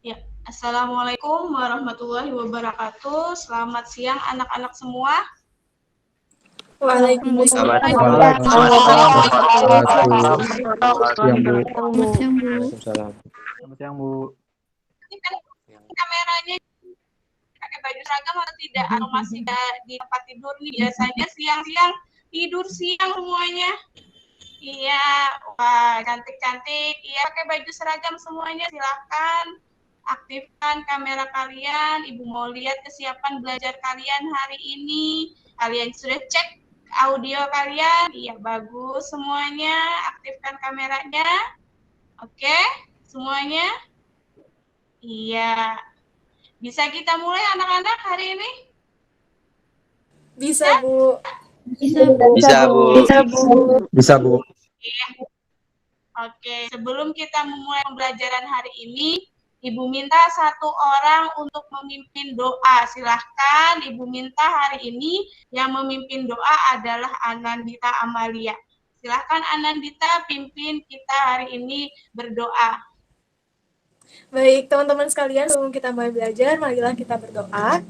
Ya, Assalamualaikum warahmatullahi wabarakatuh. Selamat siang anak-anak semua. Waalaikumsalam. Selamat siang, Bu. Ini kan kameranya pakai baju seragam atau tidak? Atau masih di tempat tidur nih? Biasanya siang-siang tidur siang semuanya. Iya, wah cantik-cantik. Iya, pakai baju seragam semuanya. Silahkan aktifkan kamera kalian. Ibu mau lihat kesiapan belajar kalian hari ini. Kalian sudah cek audio kalian? Iya, bagus semuanya. Aktifkan kameranya. Oke, semuanya? Iya. Bisa kita mulai anak-anak hari ini? Bisa, Bu. Bisa, Bu. Iya. Oke, sebelum kita memulai pembelajaran hari ini, Ibu minta satu orang untuk memimpin doa. Silahkan Ibu minta hari ini yang memimpin doa adalah Anandita Amalia. Silahkan Anandita pimpin kita hari ini berdoa. Baik, teman-teman sekalian, sebelum kita mulai belajar, marilah kita berdoa.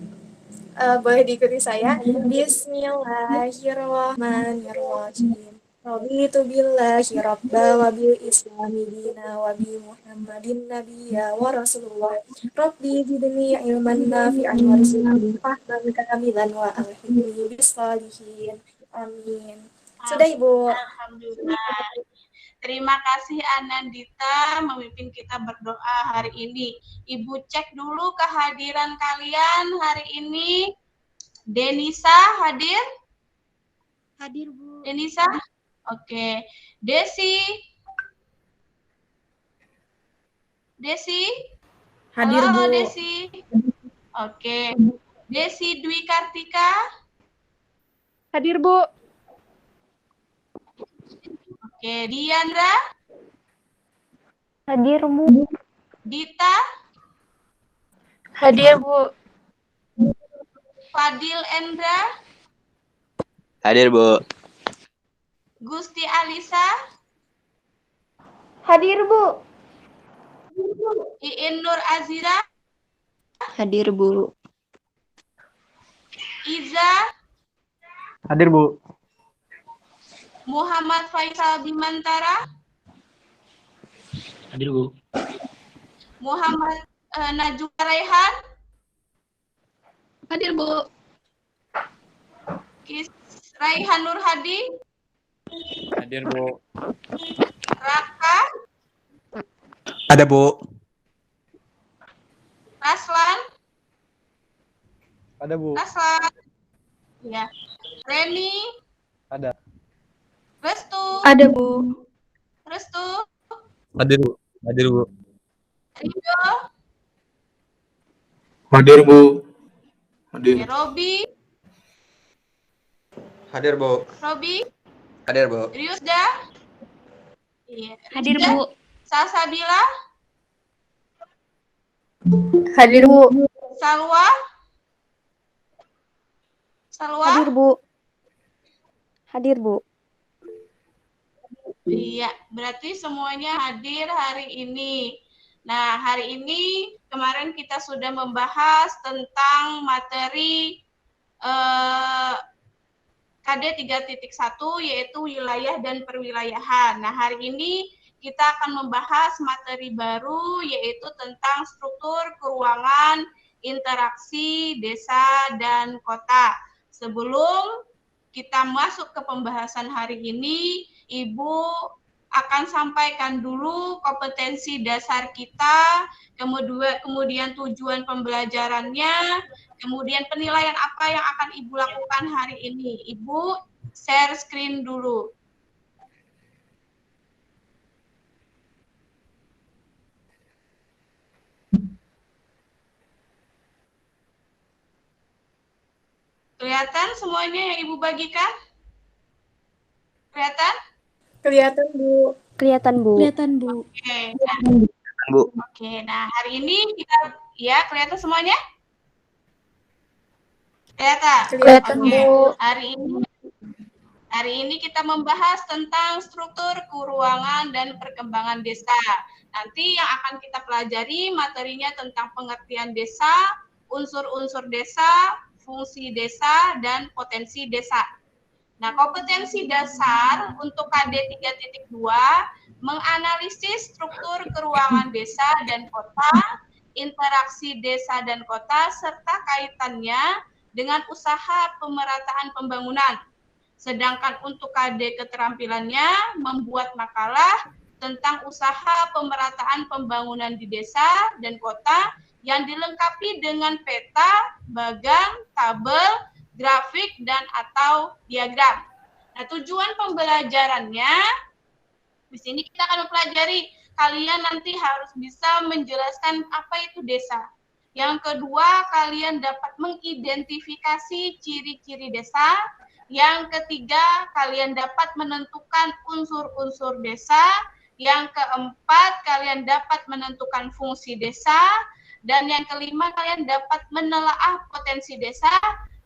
Boleh diikuti saya. Bismillahirrahmanirrahim. Raditu billahi rabba wa bil islami dina wa bi Muhammadin nabiyya wa rasulullah. Rabbi zidni ilman nafi'an warzuqni fahman kamilan wa alhimni bis sholihin. Amin. Sudah, Ibu. Alhamdulillah. Terima kasih Anandita memimpin kita berdoa hari ini. Ibu cek dulu kehadiran kalian hari ini. Denisa hadir? Hadir, Bu. Denisa? Oke. Desi? Desi? Hadir, Halo, Bu. Desi. Oke. Desi Dwi Kartika? Hadir, Bu. Oke. Diandra? Hadir, Bu. Dita? Hadir, Bu. Fadil Endra? Hadir, Bu. Gusti Alisa? Hadir, Bu. Iin Nur Azira? Hadir, Bu. Iza? Hadir, Bu. Muhammad Faisal Bimantara? Hadir, Bu. Muhammad Najwa Raihan? Hadir, Bu. Raihan Nur Hadi? Hadir, Bu. Raka? Ada, Bu. Raslan? Ada, Bu. Raslan? Ya. Reni? Ada. Restu? Ada, Bu. Restu? Hadir, Bu. Hadir, Bu. Ridho? Hadir, Bu. Hadir. Robi? Hadir, Bu. Robi? Hadir, Bu. Riusda? Iya. Hadir, Riusda? Bu. Salsabila? Hadir, Bu. Salwa? Salwa? Hadir, Bu. Hadir, Bu. Iya, berarti semuanya hadir hari ini. Nah, hari ini kemarin kita sudah membahas tentang materi KD 3.1 yaitu wilayah dan perwilayahan. Nah, hari ini kita akan membahas materi baru yaitu tentang struktur keuangan interaksi desa dan kota. Sebelum kita masuk ke pembahasan hari ini, Ibu akan sampaikan dulu kompetensi dasar kita, kemudian tujuan pembelajarannya, kemudian penilaian apa yang akan Ibu lakukan hari ini. Ibu share screen dulu. Kelihatan semuanya yang Ibu bagikan? Kelihatan? Kelihatan, Bu. Kelihatan, Bu. Kelihatan, Bu. Oke, nah, Bu. oke, nah hari ini kita, ya kelihatan semuanya? Kelihatan? Kelihatan, Oke. Bu. Hari ini kita membahas tentang struktur keuangan dan perkembangan desa. Nanti yang akan kita pelajari materinya tentang pengertian desa, unsur-unsur desa, fungsi desa, dan potensi desa. Nah, kompetensi dasar untuk KD 3.2 menganalisis struktur keuangan desa dan kota, interaksi desa dan kota, serta kaitannya dengan usaha pemerataan pembangunan. Sedangkan untuk KD keterampilannya membuat makalah tentang usaha pemerataan pembangunan di desa dan kota yang dilengkapi dengan peta, bagan, tabel, grafik, dan atau diagram. Nah, tujuan pembelajarannya, di sini kita akan mempelajari, kalian nanti harus bisa menjelaskan apa itu desa. Yang kedua, kalian dapat mengidentifikasi ciri-ciri desa. Yang ketiga, kalian dapat menentukan unsur-unsur desa. Yang keempat, kalian dapat menentukan fungsi desa. Dan yang kelima, kalian dapat menelaah potensi desa.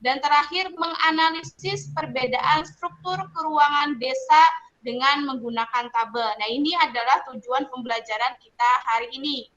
Dan terakhir, menganalisis perbedaan struktur keuangan desa dengan menggunakan tabel. Nah, ini adalah tujuan pembelajaran kita hari ini.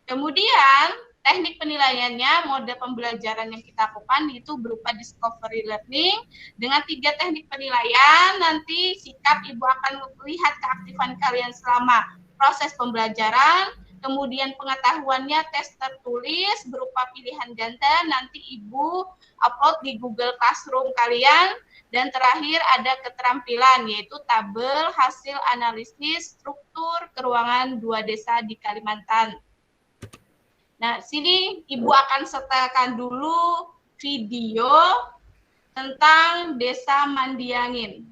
Kemudian, teknik penilaiannya, mode pembelajaran yang kita lakukan itu berupa discovery learning. Dengan 3 teknik penilaian, nanti sikap Ibu akan melihat keaktifan kalian selama proses pembelajaran. Kemudian pengetahuannya tes tertulis berupa pilihan ganda, nanti Ibu upload di Google Classroom kalian. Dan terakhir ada keterampilan, yaitu tabel hasil analisis struktur keuangan 2 desa di Kalimantan. Nah, sini Ibu akan sertakan dulu video tentang Desa Mandiangin.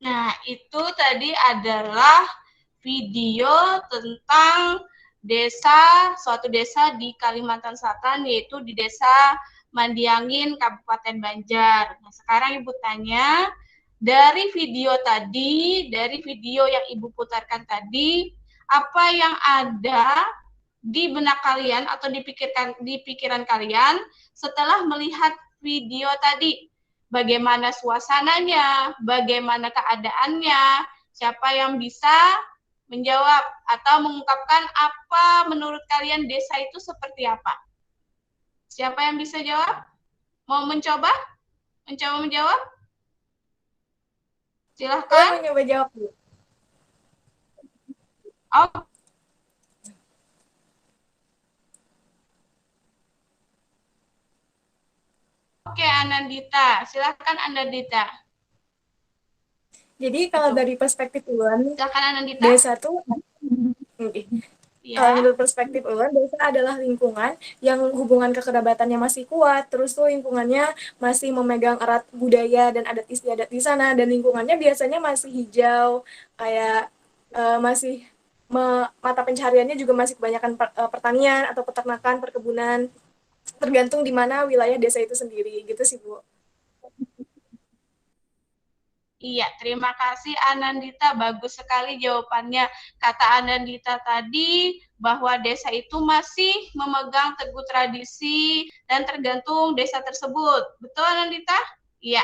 Nah, itu tadi adalah video tentang suatu desa di Kalimantan Selatan, yaitu di Desa Mandiangin, Kabupaten Banjar. Nah, sekarang Ibu tanya, dari video yang Ibu putarkan tadi, apa yang ada di benak kalian atau di pikiran kalian setelah melihat video tadi? Bagaimana suasananya, bagaimana keadaannya, siapa yang bisa menjawab atau mengungkapkan apa menurut kalian desa itu seperti apa? Siapa yang bisa jawab? Mau mencoba? Mencoba menjawab? Silahkan. Saya mau nyoba jawab, Bu. Oh. Oke, Anandita. Silahkan Anandita. Jadi kalau Gitu. dari perspektif Ulun, Silakan Anandita. desa tuh Ya. kalau menurut perspektif Ulun, desa adalah lingkungan yang hubungan kekerabatannya masih kuat, terus tuh lingkungannya masih memegang erat budaya dan adat istiadat di sana, dan lingkungannya biasanya masih hijau, kayak masih mata pencahariannya juga masih kebanyakan pertanian atau peternakan, perkebunan, tergantung di mana wilayah desa itu sendiri, gitu sih Bu. Iya, terima kasih Anandita. Bagus sekali jawabannya. Kata Anandita tadi bahwa desa itu masih memegang teguh tradisi dan tergantung desa tersebut. Betul Anandita? Iya.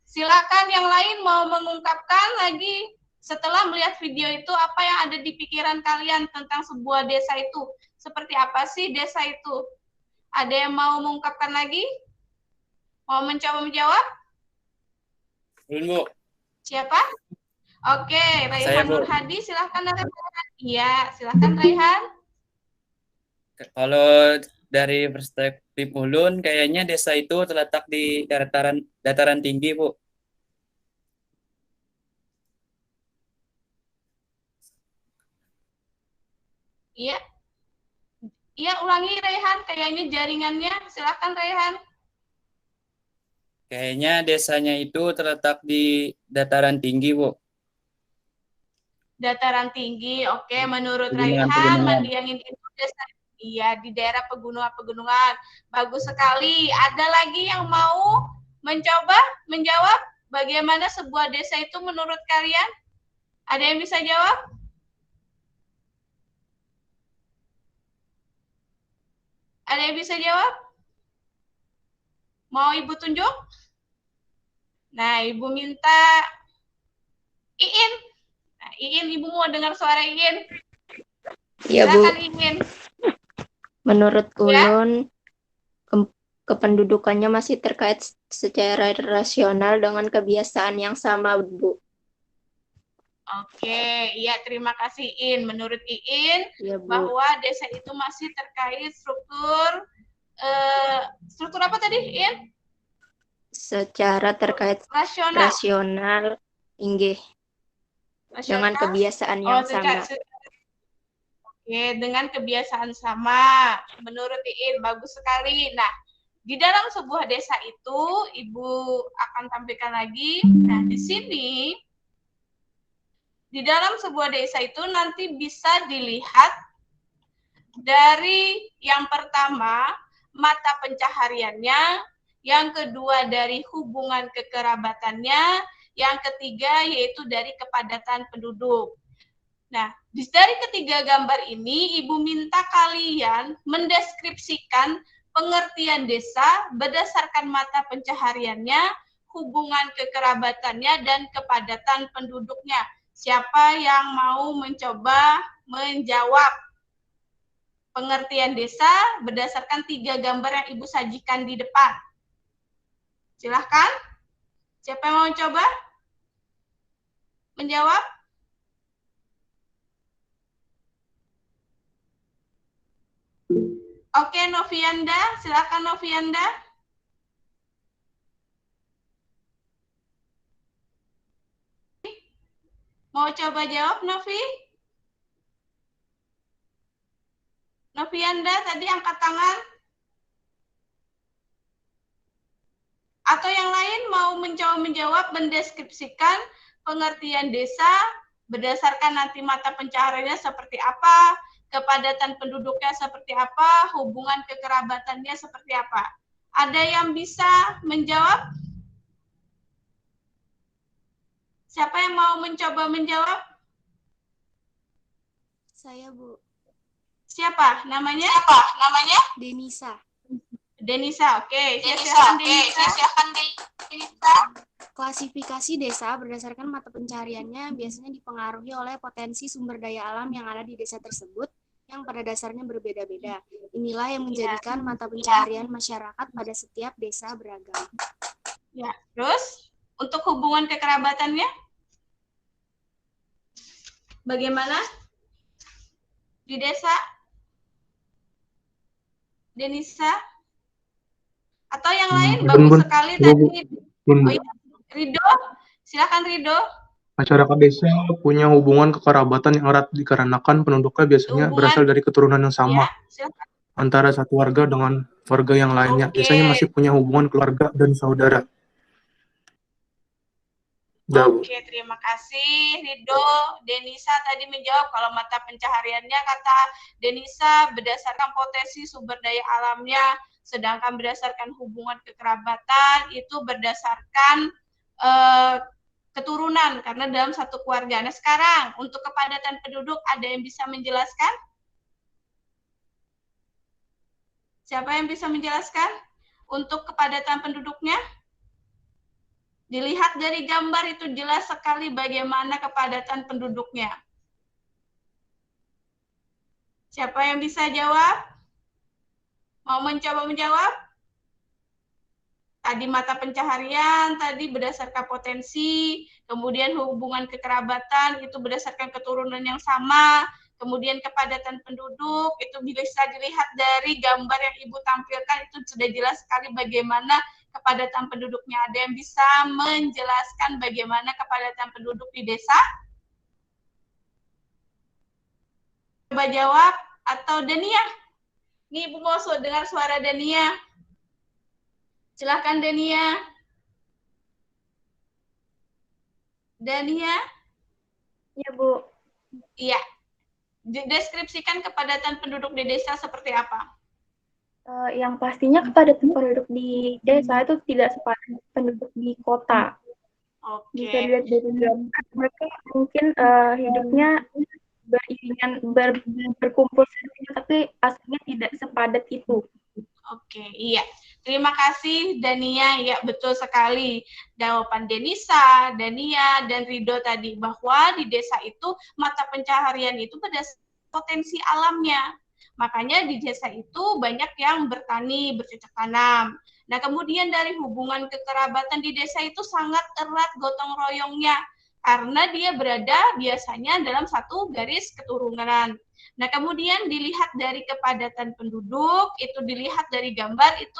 Silakan yang lain mau mengungkapkan lagi setelah melihat video itu apa yang ada di pikiran kalian tentang sebuah desa itu. Seperti apa sih desa itu? Ada yang mau mengungkapkan lagi? Mau mencoba menjawab? Bu. Siapa? Oke, Saya, Raihan Bu. Nur Hadi, silahkan Raihan. Iya, silahkan Raihan. Kalau dari perspektif Ulun, kayaknya desa itu terletak di dataran tinggi, Bu. Iya. Iya, ulangi Raihan, kayaknya jaringannya. Silahkan Raihan. Kayaknya desanya itu terletak di dataran tinggi, Bu. Dataran tinggi, oke. Menurut Pegunungan, Raihan, pegunungan. Mandiangin itu desa. Iya, di daerah pegunungan-pegunungan. Bagus sekali. Ada lagi yang mau mencoba menjawab bagaimana sebuah desa itu menurut kalian? Ada yang bisa jawab? Ada yang bisa jawab? Mau Ibu tunjuk? Nah, Ibu minta Iin. Nah, Iin, Ibu mau dengar suara Iin? Iya, Bu. Silakan Iin. Menurut Ya. Ulun, kependudukannya masih terkait secara rasional dengan kebiasaan yang sama, Bu. Oke, iya terima kasih Iin. Menurut Iin, Iya, Bu. bahwa desa itu masih terkait struktur apa tadi Iin? Secara terkait rasional, inggih. Dengan kebiasaan yang sama. Oke, dengan kebiasaan sama. Menurut Iin, bagus sekali. Nah, di dalam sebuah desa itu, Ibu akan tampilkan lagi. Nah, di sini, di dalam sebuah desa itu nanti bisa dilihat dari yang pertama, mata pencahariannya, yang kedua dari hubungan kekerabatannya, yang ketiga yaitu dari kepadatan penduduk. Nah, dari ketiga gambar ini, Ibu minta kalian mendeskripsikan pengertian desa berdasarkan mata pencahariannya, hubungan kekerabatannya, dan kepadatan penduduknya. Siapa yang mau mencoba menjawab pengertian desa berdasarkan 3 gambar yang Ibu sajikan di depan? Silahkan. Siapa yang mau coba menjawab? Oke, Novianda, silakan Novianda. Mau coba jawab, Novi? Novianda tadi angkat tangan. Atau yang lain mau mencoba menjawab, mendeskripsikan pengertian desa berdasarkan nanti mata pencahariannya seperti apa, kepadatan penduduknya seperti apa, hubungan kekerabatannya seperti apa. Ada yang bisa menjawab? Siapa yang mau mencoba menjawab? Saya, Bu. Siapa? Namanya? Denisa. Denisa, oke. Silakan Denisa. Klasifikasi desa berdasarkan mata pencahariannya biasanya dipengaruhi oleh potensi sumber daya alam yang ada di desa tersebut yang pada dasarnya berbeda-beda. Inilah yang menjadikan mata pencaharian masyarakat pada setiap desa beragam. Ya, terus untuk hubungan kekerabatannya? Bagaimana? Di desa? Denisa? Atau yang lain bagus sekali tadi. Oh iya, Rido, silakan Rido. Masyarakat desa punya hubungan kekerabatan yang erat dikarenakan penduduknya biasanya berasal dari keturunan yang sama silakan. antara satu warga dengan warga yang lainnya. Biasanya masih punya hubungan keluarga dan saudara. Oke, terima kasih Ridho. Denisa tadi menjawab kalau mata pencahariannya kata Denisa berdasarkan potensi sumber daya alamnya, sedangkan berdasarkan hubungan kekerabatan itu berdasarkan keturunan karena dalam satu keluarga. Nah sekarang untuk kepadatan penduduk ada yang bisa menjelaskan? Siapa yang bisa menjelaskan untuk kepadatan penduduknya? Dilihat dari gambar itu jelas sekali bagaimana kepadatan penduduknya. Siapa yang bisa jawab? Mau mencoba menjawab? Tadi mata pencaharian, tadi berdasarkan potensi, kemudian hubungan kekerabatan itu berdasarkan keturunan yang sama, kemudian kepadatan penduduk itu bisa dilihat dari gambar yang Ibu tampilkan itu sudah jelas sekali bagaimana kepadatan penduduknya. Ada yang bisa menjelaskan bagaimana kepadatan penduduk di desa? Coba jawab, atau Dania? Nih Ibu mau dengar suara Dania. Silahkan Dania. Dania? Ya, Bu. Iya. Deskripsikan kepadatan penduduk di desa seperti apa? Yang pastinya kepadatan penduduk di desa itu tidak sepadan penduduk di kota. Bisa dilihat dari gambar, mereka mungkin hidupnya beriringan, berkumpul tapi aslinya tidak sepadat itu. Oke, iya. Terima kasih Dania, ya betul sekali. Jawaban Denisa, Dania, dan Ridho tadi bahwa di desa itu mata pencaharian itu berdasarkan potensi alamnya. Makanya di desa itu banyak yang bertani, bercocok tanam. Nah, kemudian dari hubungan kekerabatan di desa itu sangat erat gotong royongnya karena dia berada biasanya dalam satu garis keturunan. Nah, kemudian dilihat dari kepadatan penduduk, itu dilihat dari gambar, itu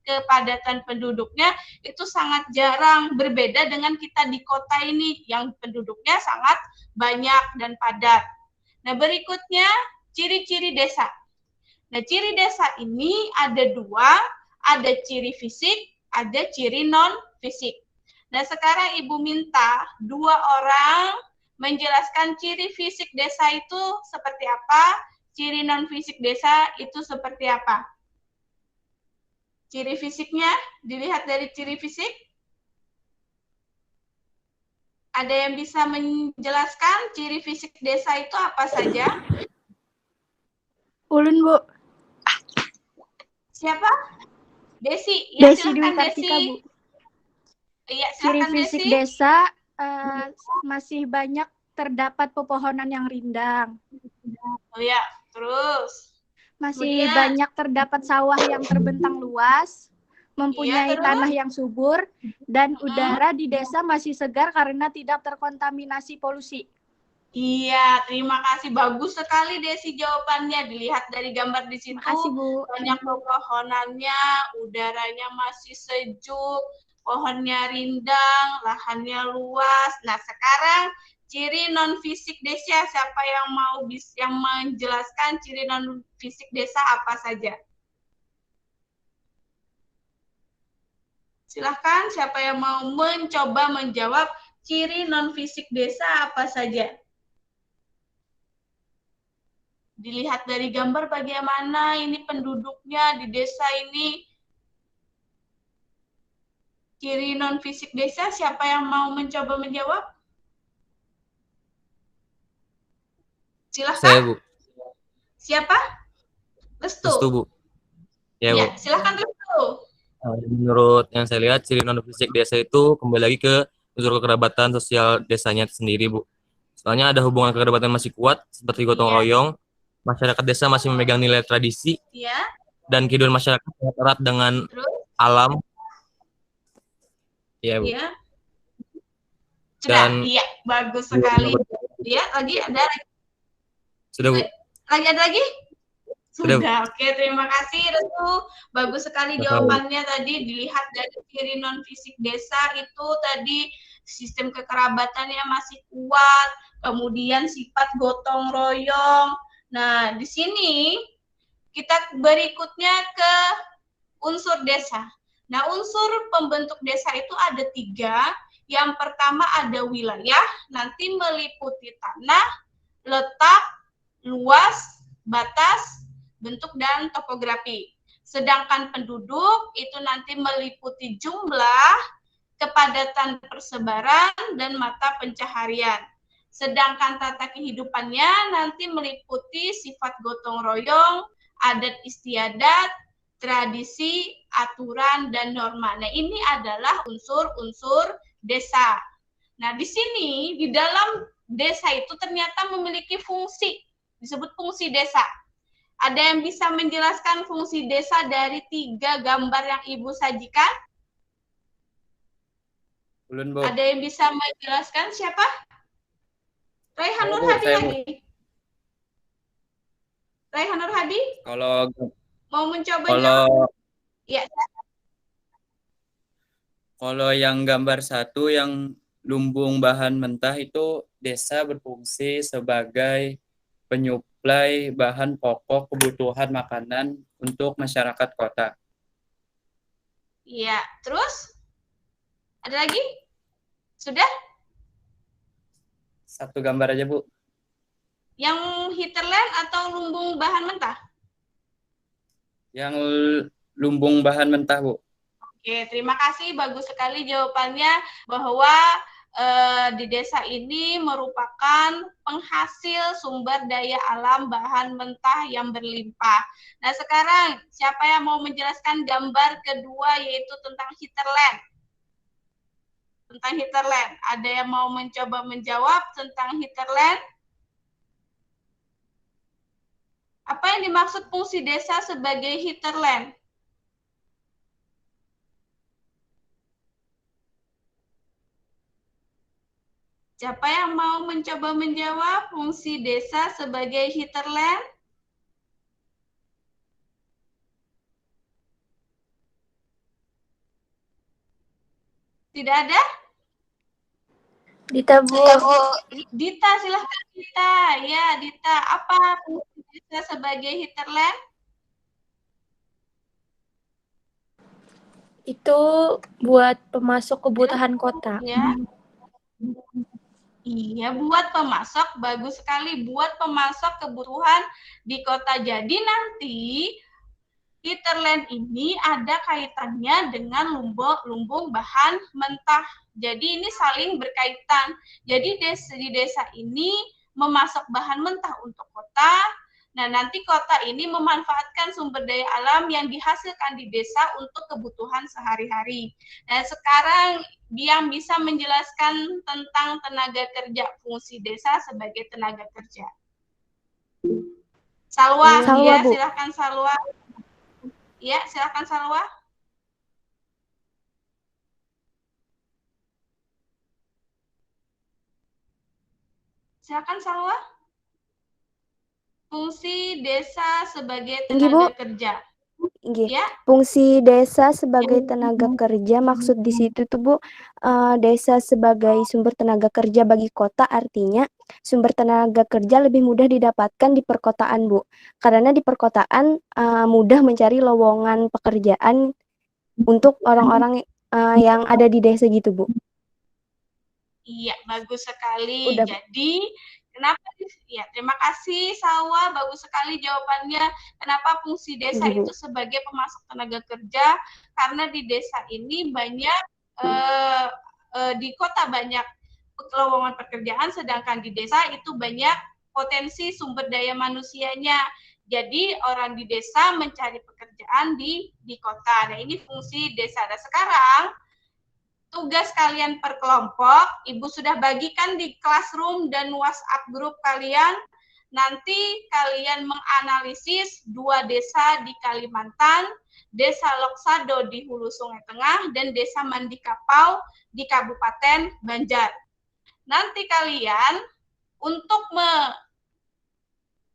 kepadatan penduduknya itu sangat jarang, berbeda dengan kita di kota ini yang penduduknya sangat banyak dan padat. Nah, berikutnya ciri-ciri desa. Nah, ciri desa ini ada dua, ada ciri fisik, ada ciri non-fisik. Nah, sekarang Ibu minta dua orang menjelaskan ciri fisik desa itu seperti apa, ciri non-fisik desa itu seperti apa. Ciri fisiknya dilihat dari ciri fisik. Ada yang bisa menjelaskan ciri fisik desa itu apa saja? Ulun, Bu. Siapa? Desi. Ya, Desi Dwi silakan Kartika, Desi. Bu. Iya, Ciri silakan fisik Desi. desa masih banyak terdapat pepohonan yang rindang. Oh ya, terus. Masih Kemudian, banyak terdapat sawah yang terbentang luas, mempunyai terus? tanah yang subur, dan udara di desa masih segar karena tidak terkontaminasi polusi. Iya, terima kasih. Bagus sekali Desi jawabannya. Dilihat dari gambar di situ, Makasih, Bu. banyak pepohonannya, udaranya masih sejuk, pohonnya rindang, lahannya luas. Nah, sekarang ciri non-fisik desa, siapa yang mau yang menjelaskan ciri non-fisik desa apa saja? Silahkan, siapa yang mau mencoba menjawab ciri non-fisik desa apa saja? Dilihat dari gambar bagaimana ini penduduknya di desa ini. Ciri non-fisik desa, siapa yang mau mencoba menjawab? Silahkan. Saya, Bu. Siapa? Restu. Restu, Bu. Ya, Bu. Ya, silahkan Restu. Menurut yang saya lihat, ciri non-fisik desa itu kembali lagi ke unsur kekerabatan sosial desanya sendiri, Bu. Soalnya ada hubungan kekerabatan masih kuat, seperti gotong royong, masyarakat desa masih memegang nilai tradisi, dan kehidupan masyarakat sangat erat dengan alam. Iya, Bu. Iya. Dan iya, bagus sekali. Iya, lagi ada lagi. Sudah, Bu. Lagi ada lagi? Sudah, oke. Terima kasih, Restu. Bagus sekali jawabannya tadi. Dilihat dari ciri non-fisik desa itu tadi sistem kekerabatannya masih kuat, kemudian sifat gotong royong. Nah, di sini kita berikutnya ke unsur desa. Nah, unsur pembentuk desa itu ada 3. Yang pertama ada wilayah, nanti meliputi tanah, letak, luas, batas, bentuk, dan topografi. Sedangkan penduduk itu nanti meliputi jumlah, kepadatan persebaran, dan mata pencaharian. Sedangkan tata kehidupannya nanti meliputi sifat gotong royong, adat istiadat, tradisi, aturan, dan norma. Nah, ini adalah unsur-unsur desa. Nah, di sini, di dalam desa itu ternyata memiliki fungsi, disebut fungsi desa. Ada yang bisa menjelaskan fungsi desa dari 3 gambar yang Ibu sajikan? Ulun, Bu. Ada yang bisa menjelaskan? Siapa? Raihan Nur Hadi lagi. Raihan Nur Hadi? Kalau mau mencoba jawab? Ya. Kalau yang gambar 1 yang lumbung bahan mentah itu desa berfungsi sebagai penyuplai bahan pokok kebutuhan makanan untuk masyarakat kota. Iya, terus? Ada lagi? Sudah? 1 gambar aja, Bu. Yang hinterland atau lumbung bahan mentah? Yang lumbung bahan mentah, Bu. Oke, terima kasih. Bagus sekali jawabannya bahwa di desa ini merupakan penghasil sumber daya alam bahan mentah yang berlimpah. Nah, sekarang siapa yang mau menjelaskan gambar kedua yaitu tentang hinterland? Tentang hinterland. Ada yang mau mencoba menjawab tentang hinterland? Apa yang dimaksud fungsi desa sebagai hinterland? Siapa yang mau mencoba menjawab fungsi desa sebagai hinterland? Tidak ada? Dita, Bu. Dita, silahkan Dita. Ya, Dita. Apa fungsi desa sebagai hinterland? Itu buat pemasok kebutuhan kota. Ya. Iya, buat pemasok, bagus sekali. Buat pemasok kebutuhan di kota. Jadi nanti hinterland ini ada kaitannya dengan lumbung bahan mentah. Jadi ini saling berkaitan. Jadi di desa ini memasok bahan mentah untuk kota. Nah, nanti kota ini memanfaatkan sumber daya alam yang dihasilkan di desa untuk kebutuhan sehari-hari. Nah, sekarang yang bisa menjelaskan tentang tenaga kerja, fungsi desa sebagai tenaga kerja. Salwa, ya, Bu. silakan Salwa. Ya, silakan Salwa. Silakan Salwa. Fungsi desa sebagai tenaga kerja. Ya? Fungsi desa sebagai tenaga kerja, maksud di situ tuh Bu, desa sebagai sumber tenaga kerja bagi kota, artinya sumber tenaga kerja lebih mudah didapatkan di perkotaan Bu, karena di perkotaan mudah mencari lowongan pekerjaan untuk orang-orang yang ada di desa gitu Bu. Iya, bagus sekali. Jadi kenapa? Ya, terima kasih Salwa, bagus sekali jawabannya. Kenapa fungsi desa itu sebagai pemasok tenaga kerja? Karena di desa ini banyak di kota banyak lowongan pekerjaan, sedangkan di desa itu banyak potensi sumber daya manusianya. Jadi orang di desa mencari pekerjaan di kota. Nah, ini fungsi desa. Nah, sekarang tugas kalian per kelompok, Ibu sudah bagikan di classroom dan WhatsApp grup kalian. Nanti kalian menganalisis 2 desa di Kalimantan, Desa Loksado di Hulu Sungai Tengah, dan Desa Mandikapau di Kabupaten Banjar. Nanti kalian untuk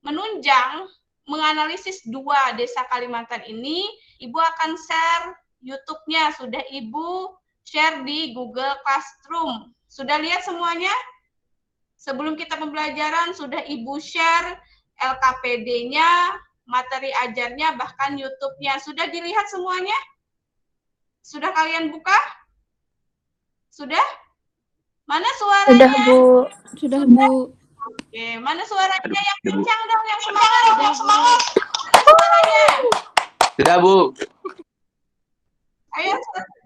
menunjang menganalisis 2 desa Kalimantan ini, Ibu akan share YouTube-nya. Sudah Ibu share di Google Classroom. Sudah lihat semuanya? Sebelum kita pembelajaran, sudah Ibu share LKPD-nya, materi ajarnya, bahkan YouTube-nya. Sudah dilihat semuanya? Sudah kalian buka? Sudah? Mana suaranya? Sudah, Bu. Sudah, Bu. Oke, mana suaranya yang kencang dong, yang semangat, yang semangat. Suaranya. Sudah, Bu. Ayo,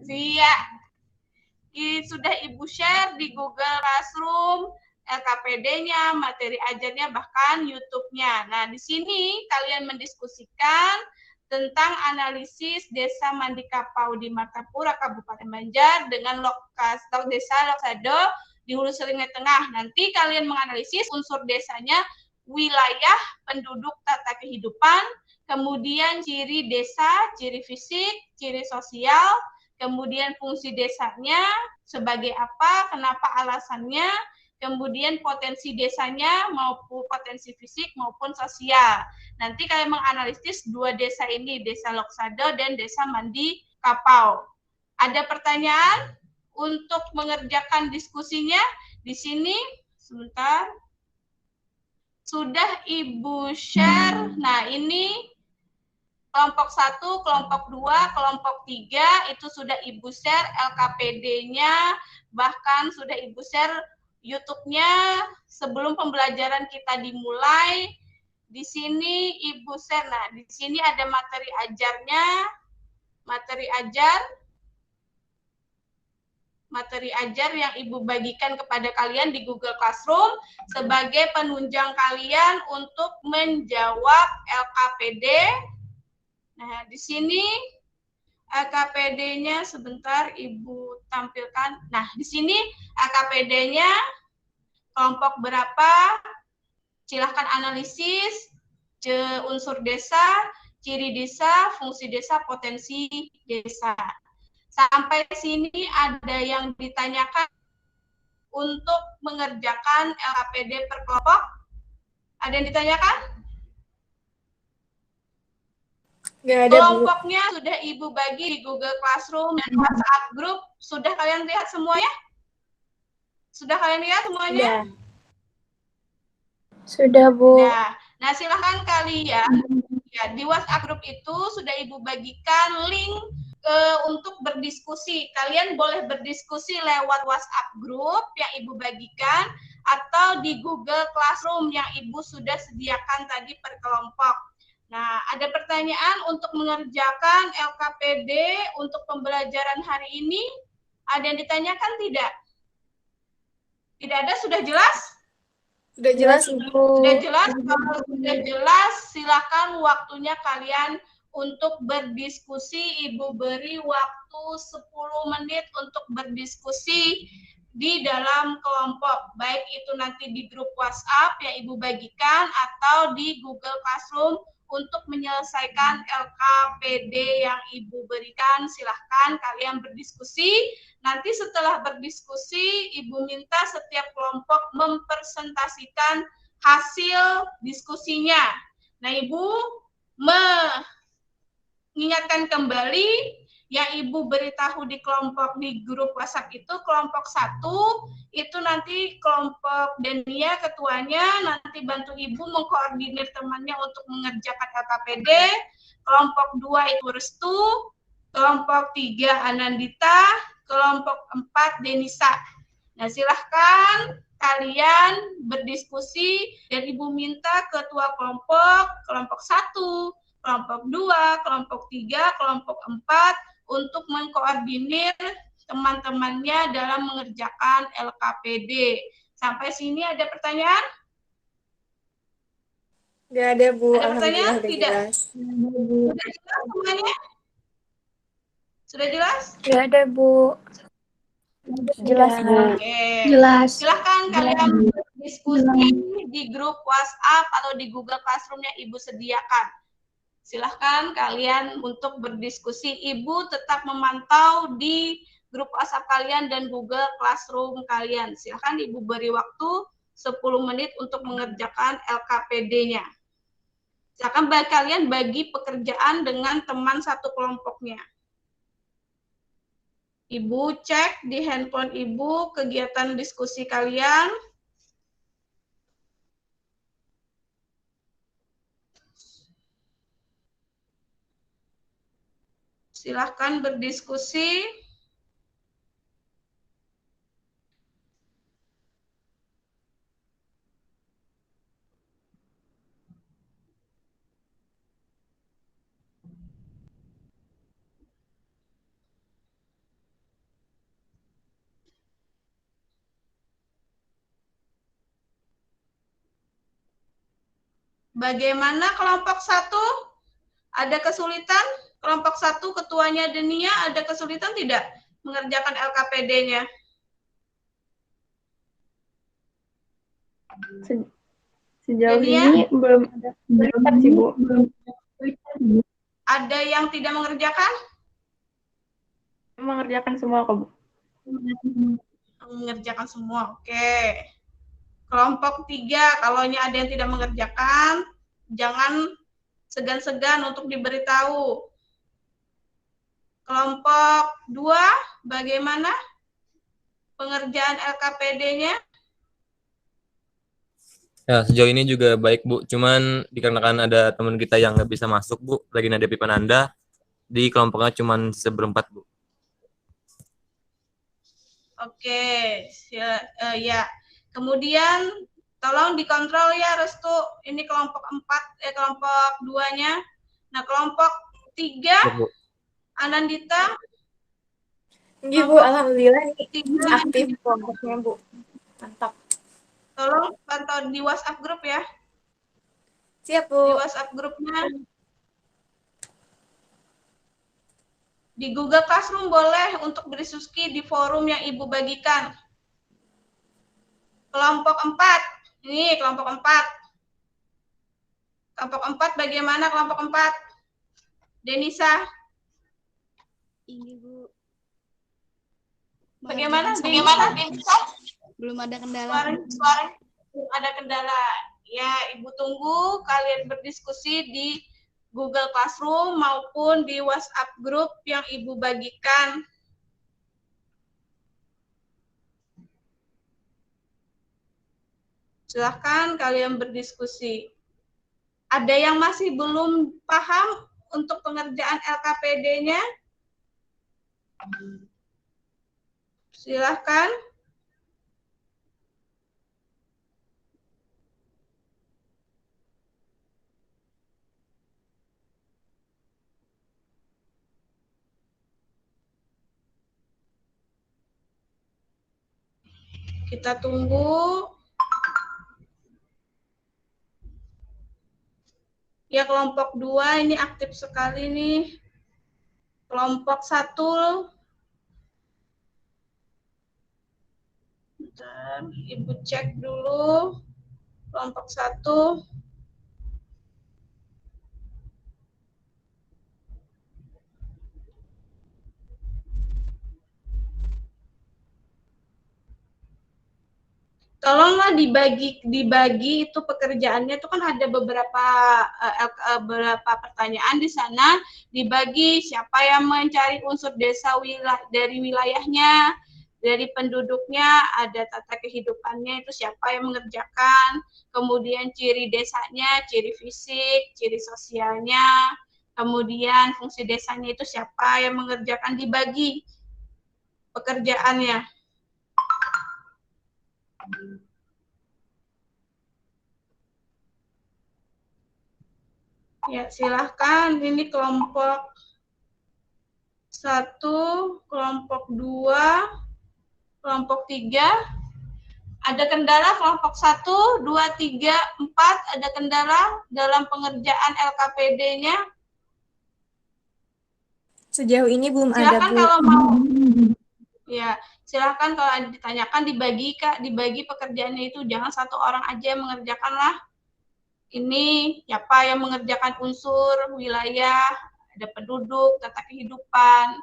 siap. Sudah Ibu share di Google Classroom, LKPD-nya, materi ajarnya, bahkan YouTube-nya. Nah, di sini kalian mendiskusikan tentang analisis Desa Mandikapau di Martapura, Kabupaten Banjar, dengan Desa Loksado di Hulu Selingai Tengah. Nanti kalian menganalisis unsur desanya, wilayah, penduduk, tata kehidupan, kemudian ciri desa, ciri fisik, ciri sosial, kemudian fungsi desanya sebagai apa, kenapa alasannya, kemudian potensi desanya maupun potensi fisik maupun sosial. Nanti kalian menganalisis 2 desa ini, Desa Loksado dan Desa Mandikapau. Ada pertanyaan untuk mengerjakan diskusinya? Di sini, sebentar. Sudah Ibu share. Nah, ini kelompok 1, kelompok 2, kelompok 3, itu sudah Ibu share LKPD-nya, bahkan sudah Ibu share YouTube-nya sebelum pembelajaran kita dimulai. Di sini Ibu share. Nah, di sini ada materi ajarnya, materi ajar yang Ibu bagikan kepada kalian di Google Classroom sebagai penunjang kalian untuk menjawab LKPD. Nah, di sini LKPD-nya sebentar Ibu tampilkan. Nah, di sini LKPD-nya kelompok berapa? Silahkan analisis unsur desa, ciri desa, fungsi desa, potensi desa. Sampai sini ada yang ditanyakan untuk mengerjakan LKPD per kelompok? Ada yang ditanyakan? Nggak ada, Bu. Kelompoknya sudah Ibu bagi di Google Classroom dan WhatsApp Group. Sudah kalian lihat semuanya? Sudah kalian lihat semuanya? Sudah, Bu. Nah, silahkan kalian ya, di WhatsApp Group itu sudah Ibu bagikan link untuk berdiskusi. Kalian boleh berdiskusi lewat WhatsApp Group yang Ibu bagikan atau di Google Classroom yang Ibu sudah sediakan tadi per kelompok. Nah, ada pertanyaan untuk mengerjakan LKPD untuk pembelajaran hari ini? Ada yang ditanyakan tidak? Tidak ada, sudah jelas? Sudah jelas, Ibu. Sudah jelas? Kalau sudah jelas, silakan waktunya kalian untuk berdiskusi. Ibu beri waktu 10 menit untuk berdiskusi di dalam kelompok. Baik itu nanti di grup WhatsApp yang Ibu bagikan atau di Google Classroom untuk menyelesaikan LKPD yang Ibu berikan. Silahkan kalian berdiskusi. Nanti setelah berdiskusi, Ibu minta setiap kelompok mempresentasikan hasil diskusinya. Nah, Ibu mengingatkan kembali yang Ibu beritahu di kelompok di grup WhatsApp itu, kelompok 1 itu nanti kelompok Dania ketuanya nanti bantu Ibu mengkoordinir temannya untuk mengerjakan LKPD. Kelompok 2 itu Restu, kelompok 3 Anandita, kelompok 4 Denisa. Nah, silahkan kalian berdiskusi dan Ibu minta ketua kelompok 1, kelompok 2, kelompok 3, kelompok 4 untuk mengkoordinir teman-temannya dalam mengerjakan LKPD. Sampai sini ada pertanyaan? Nggak ada, Bu. Ada pertanyaan? Alhamdulillah, Tidak. jelas. Sudah jelas semuanya? Sudah jelas? Nggak ada, Bu. Jelas, Bu. Oke. Jelas. Silahkan kalian berdiskusi di grup WhatsApp atau di Google Classroom yang Ibu sediakan. Silahkan kalian untuk berdiskusi. Ibu tetap memantau di grup WhatsApp kalian dan Google Classroom kalian. Silahkan Ibu beri waktu 10 menit untuk mengerjakan LKPD-nya. Silakan kalian bagi pekerjaan dengan teman satu kelompoknya. Ibu cek di handphone Ibu kegiatan diskusi kalian. Silahkan berdiskusi. Bagaimana kelompok 1? Ada kesulitan? Kelompok 1 ketuanya Denia ada kesulitan tidak mengerjakan LKPD-nya? Sejauh ini belum ada kesulitan sih, Bu. Ada yang tidak mengerjakan? Mengerjakan semua kok, Bu. Mengerjakan semua, oke. Kelompok 3, kalau ada yang tidak mengerjakan, jangan segan-segan untuk diberitahu. Kelompok 2, bagaimana pengerjaan LKPD-nya? Ya, sejauh ini juga baik, Bu. Cuman dikarenakan ada teman kita yang nggak bisa masuk, Bu, lagi nada Pananda, di kelompoknya cuman seberempat, Bu. Oke, ya. Kemudian tolong dikontrol ya Restu, ini kelompok 4, kelompok 2-nya. Nah, kelompok 3, Bu. Anandita. Iya, Bu, alhamdulillah ini aktif kelompoknya, Bu. Mantap. Tolong pantau di WhatsApp grup ya. Siap, Bu. Di WhatsApp grupnya. Di Google Classroom boleh untuk berdiskusi di forum yang Ibu bagikan. Kelompok 4. Ini kelompok 4. Kelompok 4 bagaimana kelompok 4? Denisa. Ini, Bu. Bagaimana Denisa? Belum ada kendala. Suara belum ada kendala. Ya, Ibu tunggu kalian berdiskusi di Google Classroom maupun di WhatsApp grup yang Ibu bagikan. Silahkan kalian berdiskusi. Ada yang masih belum paham untuk pengerjaan LKPD-nya? Silahkan. Kita tunggu. Ya, kelompok 2 ini aktif sekali nih. Kelompok 1. Bentar, Ibu cek dulu. Kelompok 1. Tolonglah dibagi itu pekerjaannya itu kan ada beberapa pertanyaan di sana, dibagi siapa yang mencari unsur desa dari wilayahnya, dari penduduknya, ada tata kehidupannya itu siapa yang mengerjakan, kemudian ciri desanya, ciri fisik, ciri sosialnya, kemudian fungsi desanya itu siapa yang mengerjakan, dibagi pekerjaannya. Ya, silahkan. Ini kelompok 1, kelompok 2, kelompok 3. Ada kendala kelompok 1, 2, 3, 4, ada kendala dalam pengerjaan LKPD-nya? Sejauh ini belum silahkan ada, Bu. Kalau mau. Ya, silahkan kalau ada ditanyakan dibagi, Kak, dibagi pekerjaannya itu, jangan satu orang aja yang mengerjakan lah. Ini siapa yang mengerjakan unsur wilayah, ada penduduk, tata kehidupan,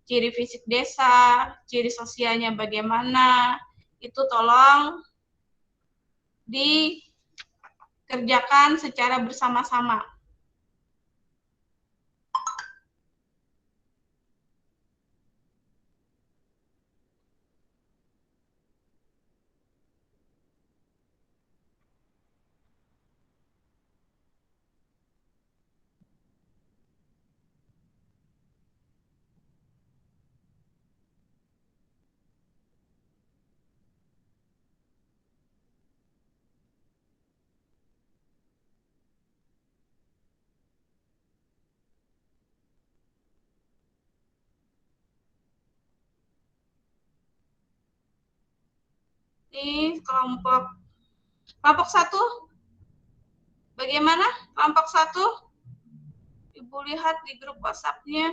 ciri fisik desa, ciri sosialnya bagaimana, itu tolong dikerjakan secara bersama-sama. Ini kelompok 1. Bagaimana kelompok 1? Ibu lihat di grup WhatsApp-nya.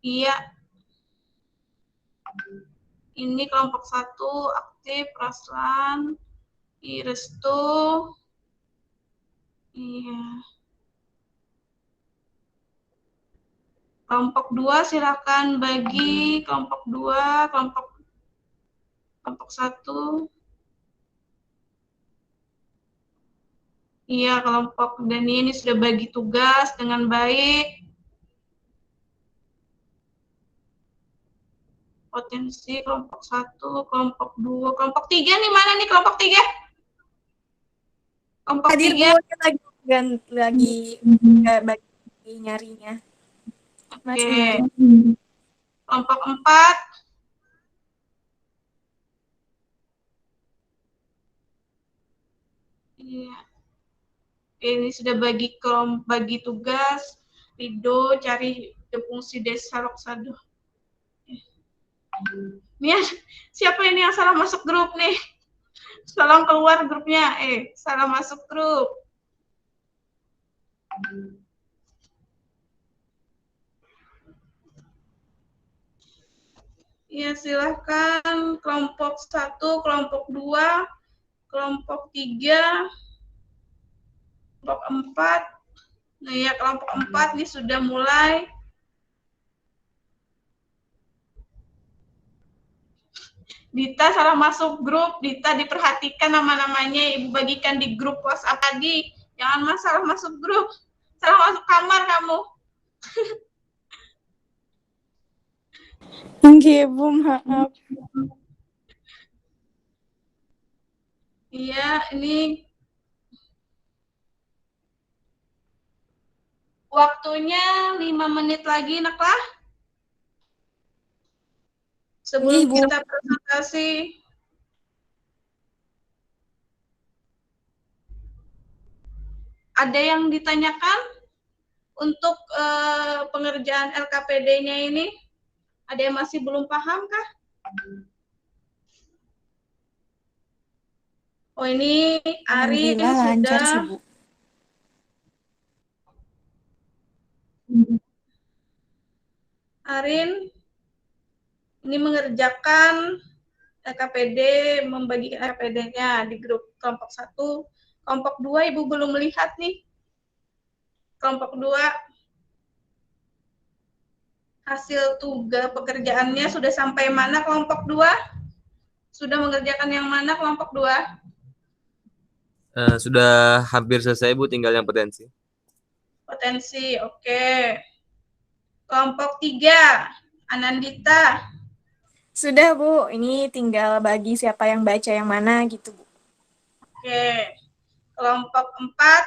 Iya. Ini kelompok 1 aktif Raslan, Restu. Iya. Kelompok 2 silakan bagi kelompok 2, kelompok 1. Iya, kelompok Dani ini sudah bagi tugas dengan baik. Potensi kelompok 1, kelompok 2, kelompok 3 nih mana nih kelompok 3? Kelompok Hadir 3. Bu, lagi bagi nyarinya. Masih Oke. nyari. Kelompok 4. Iya. Ini sudah bagi tugas. Rido cari fungsi desa Loksado. Ini siapa ini yang salah masuk grup nih? Tolong keluar grupnya. Salah masuk grup. Ya, silahkan kelompok 1, kelompok 2, kelompok 3, kelompok 4. Nah, ya kelompok 4 ini sudah mulai. Dita salah masuk grup. Dita diperhatikan nama-namanya. Ibu bagikan di grup WhatsApp tadi. Jangan salah masuk grup. Salah masuk kamar kamu. Oke, Bu, maaf. Iya, ini waktunya 5 menit lagi, Naklah. Sebelum kita presentasi. Ada yang ditanyakan untuk pengerjaan LKPD-nya ini? Ada yang masih belum paham kah? Oh, ini Arin lancar sih, sudah. Bu. Arin ini mengerjakan LKPD, membagikan LKPD-nya di grup kelompok 1. Kelompok 2 Ibu belum melihat nih. Kelompok 2 hasil tugas pekerjaannya sudah sampai mana kelompok 2? Sudah mengerjakan yang mana kelompok 2? Sudah hampir selesai, Bu, tinggal yang potensi. Potensi, oke. Kelompok 3, Anandita. Sudah, Bu. Ini tinggal bagi siapa yang baca yang mana gitu, Bu. Oke. Kelompok 4.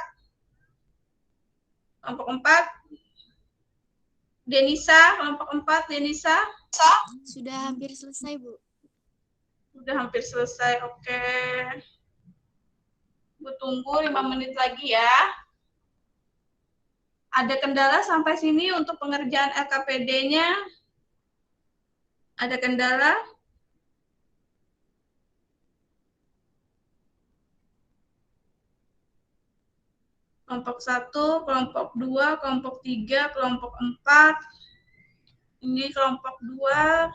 Kelompok 4. Denisa, kelompok 4, Denisa. Sudah hampir selesai, Bu. Sudah hampir selesai, oke. Bu tunggu 5 menit lagi ya. Ada kendala sampai sini untuk pengerjaan LKPD-nya? Ada kendala? Kelompok 1, kelompok 2, kelompok 3, kelompok 4. Ini kelompok 2.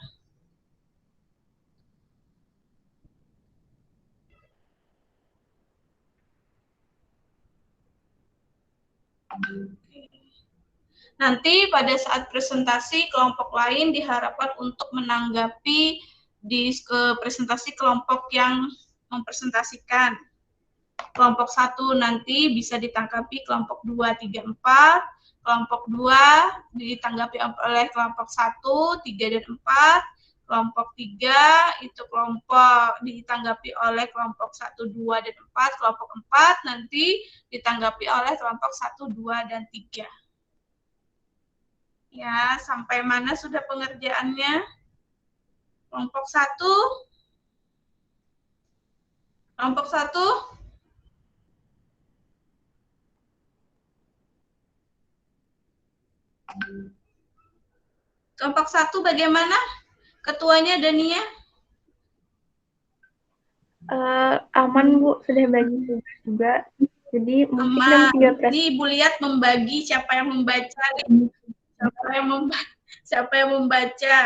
Nanti pada saat presentasi kelompok lain diharapkan untuk menanggapi di presentasi kelompok yang mempresentasikan. Kelompok 1 nanti bisa ditanggapi kelompok 2, 3, 4. Kelompok 2 ditanggapi oleh kelompok 1, 3, dan 4. Kelompok 3 itu kelompok ditanggapi oleh kelompok 1, 2, dan 4. Kelompok 4 nanti ditanggapi oleh kelompok 1, 2, dan 3. Ya, sampai mana sudah pengerjaannya? Kelompok 1. Kelompok 1. Kelompok 1 bagaimana? Ketuanya Dania? Aman Bu, sudah bagi tugas juga. Jadi mungkin Aman. nanti Ini Ibu lihat membagi siapa yang membaca nih. Siapa yang membaca.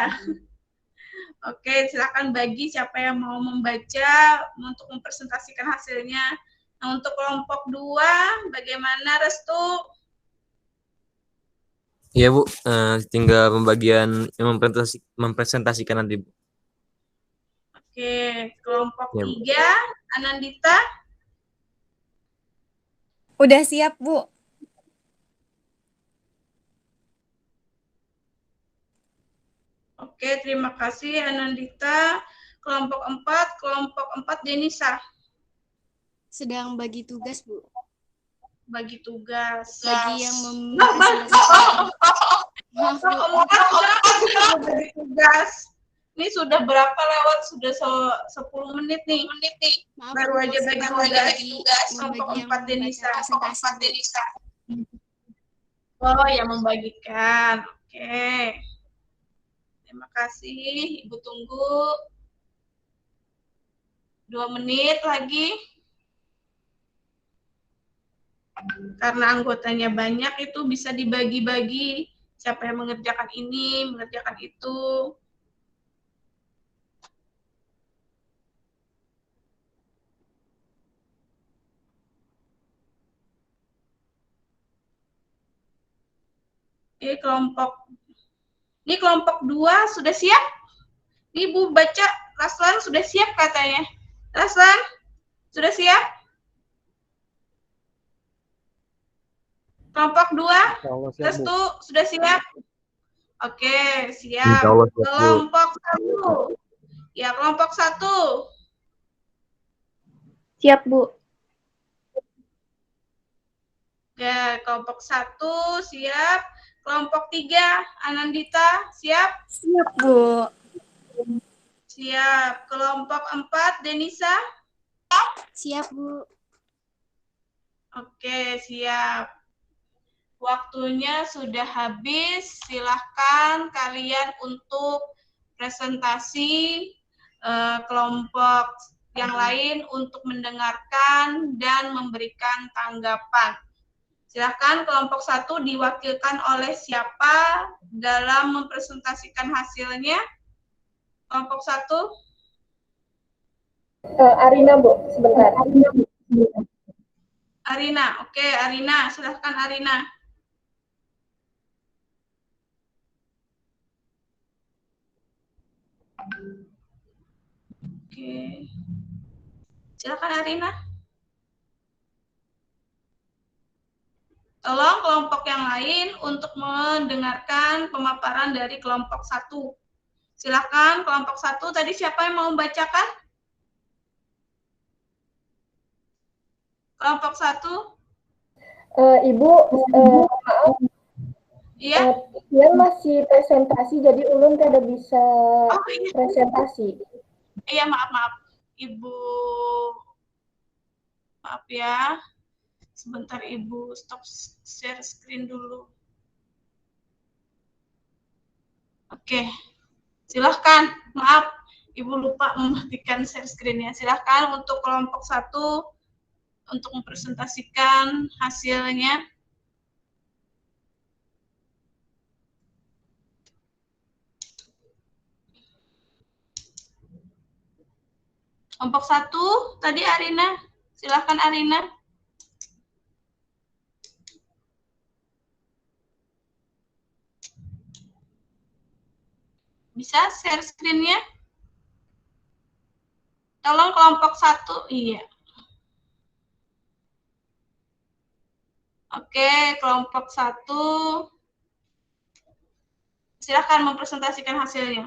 Oke, silakan bagi siapa yang mau membaca untuk mempresentasikan hasilnya. Nah, untuk kelompok 2 bagaimana Restu? Iya Bu, tinggal pembagian yang mempresentasikan nanti Bu. Oke, kelompok Ya, Bu. 3 Anandita? Udah siap, Bu. Oke, terima kasih Anandita. Kelompok 4 Denisa. Sedang bagi tugas, Bu. Bagi tugas. Bagi yang mempresentasikan. Maaf, Bu. Bagi tugas. Ini sudah berapa lewat? Sudah 10 menit nih. Maaf, Baru Bu, aja bagi tugas. Kelompok 4 Denisa. Oh, yang membagikan. Oke. Terima kasih. Ibu tunggu 2 menit lagi. Karena anggotanya banyak, itu bisa dibagi-bagi. Siapa yang mengerjakan ini, mengerjakan itu. Ini kelompok 2 sudah siap? Ibu baca, Raslan sudah siap katanya. Raslan, sudah siap? Kelompok 2, Restu, sudah siap? Oke, siap. Kelompok 1. Ya, kelompok 1. Siap, Bu. Ya, kelompok 1 siap. Kelompok 3, Anandita, siap? Siap, Bu. Siap. Kelompok 4, Denisa? Siap, Bu. Oke, siap. Waktunya sudah habis. Silahkan kalian untuk presentasi kelompok yang lain untuk mendengarkan dan memberikan tanggapan. Silahkan kelompok 1 diwakilkan oleh siapa dalam mempresentasikan hasilnya? Kelompok 1? Arina, Bu, sebentar. Arina, oke, Arina, silahkan Arina. Oke. Silakan Arina. Tolong kelompok yang lain untuk mendengarkan pemaparan dari kelompok 1. Silakan kelompok 1. Tadi siapa yang mau membacakan? Kelompok 1. Ibu, maaf. Iya. Dia masih presentasi, jadi ulun tidak bisa presentasi. Iya, maaf. Ibu, maaf ya. Sebentar Ibu stop share screen dulu. Oke, silahkan. Maaf, Ibu lupa mematikan share screen-nya. Silahkan untuk kelompok 1 untuk mempresentasikan hasilnya. Kelompok 1, tadi Arina. Silahkan Arina. Bisa share screen-nya? Tolong kelompok 1, iya. Oke, kelompok 1. Silakan mempresentasikan hasilnya.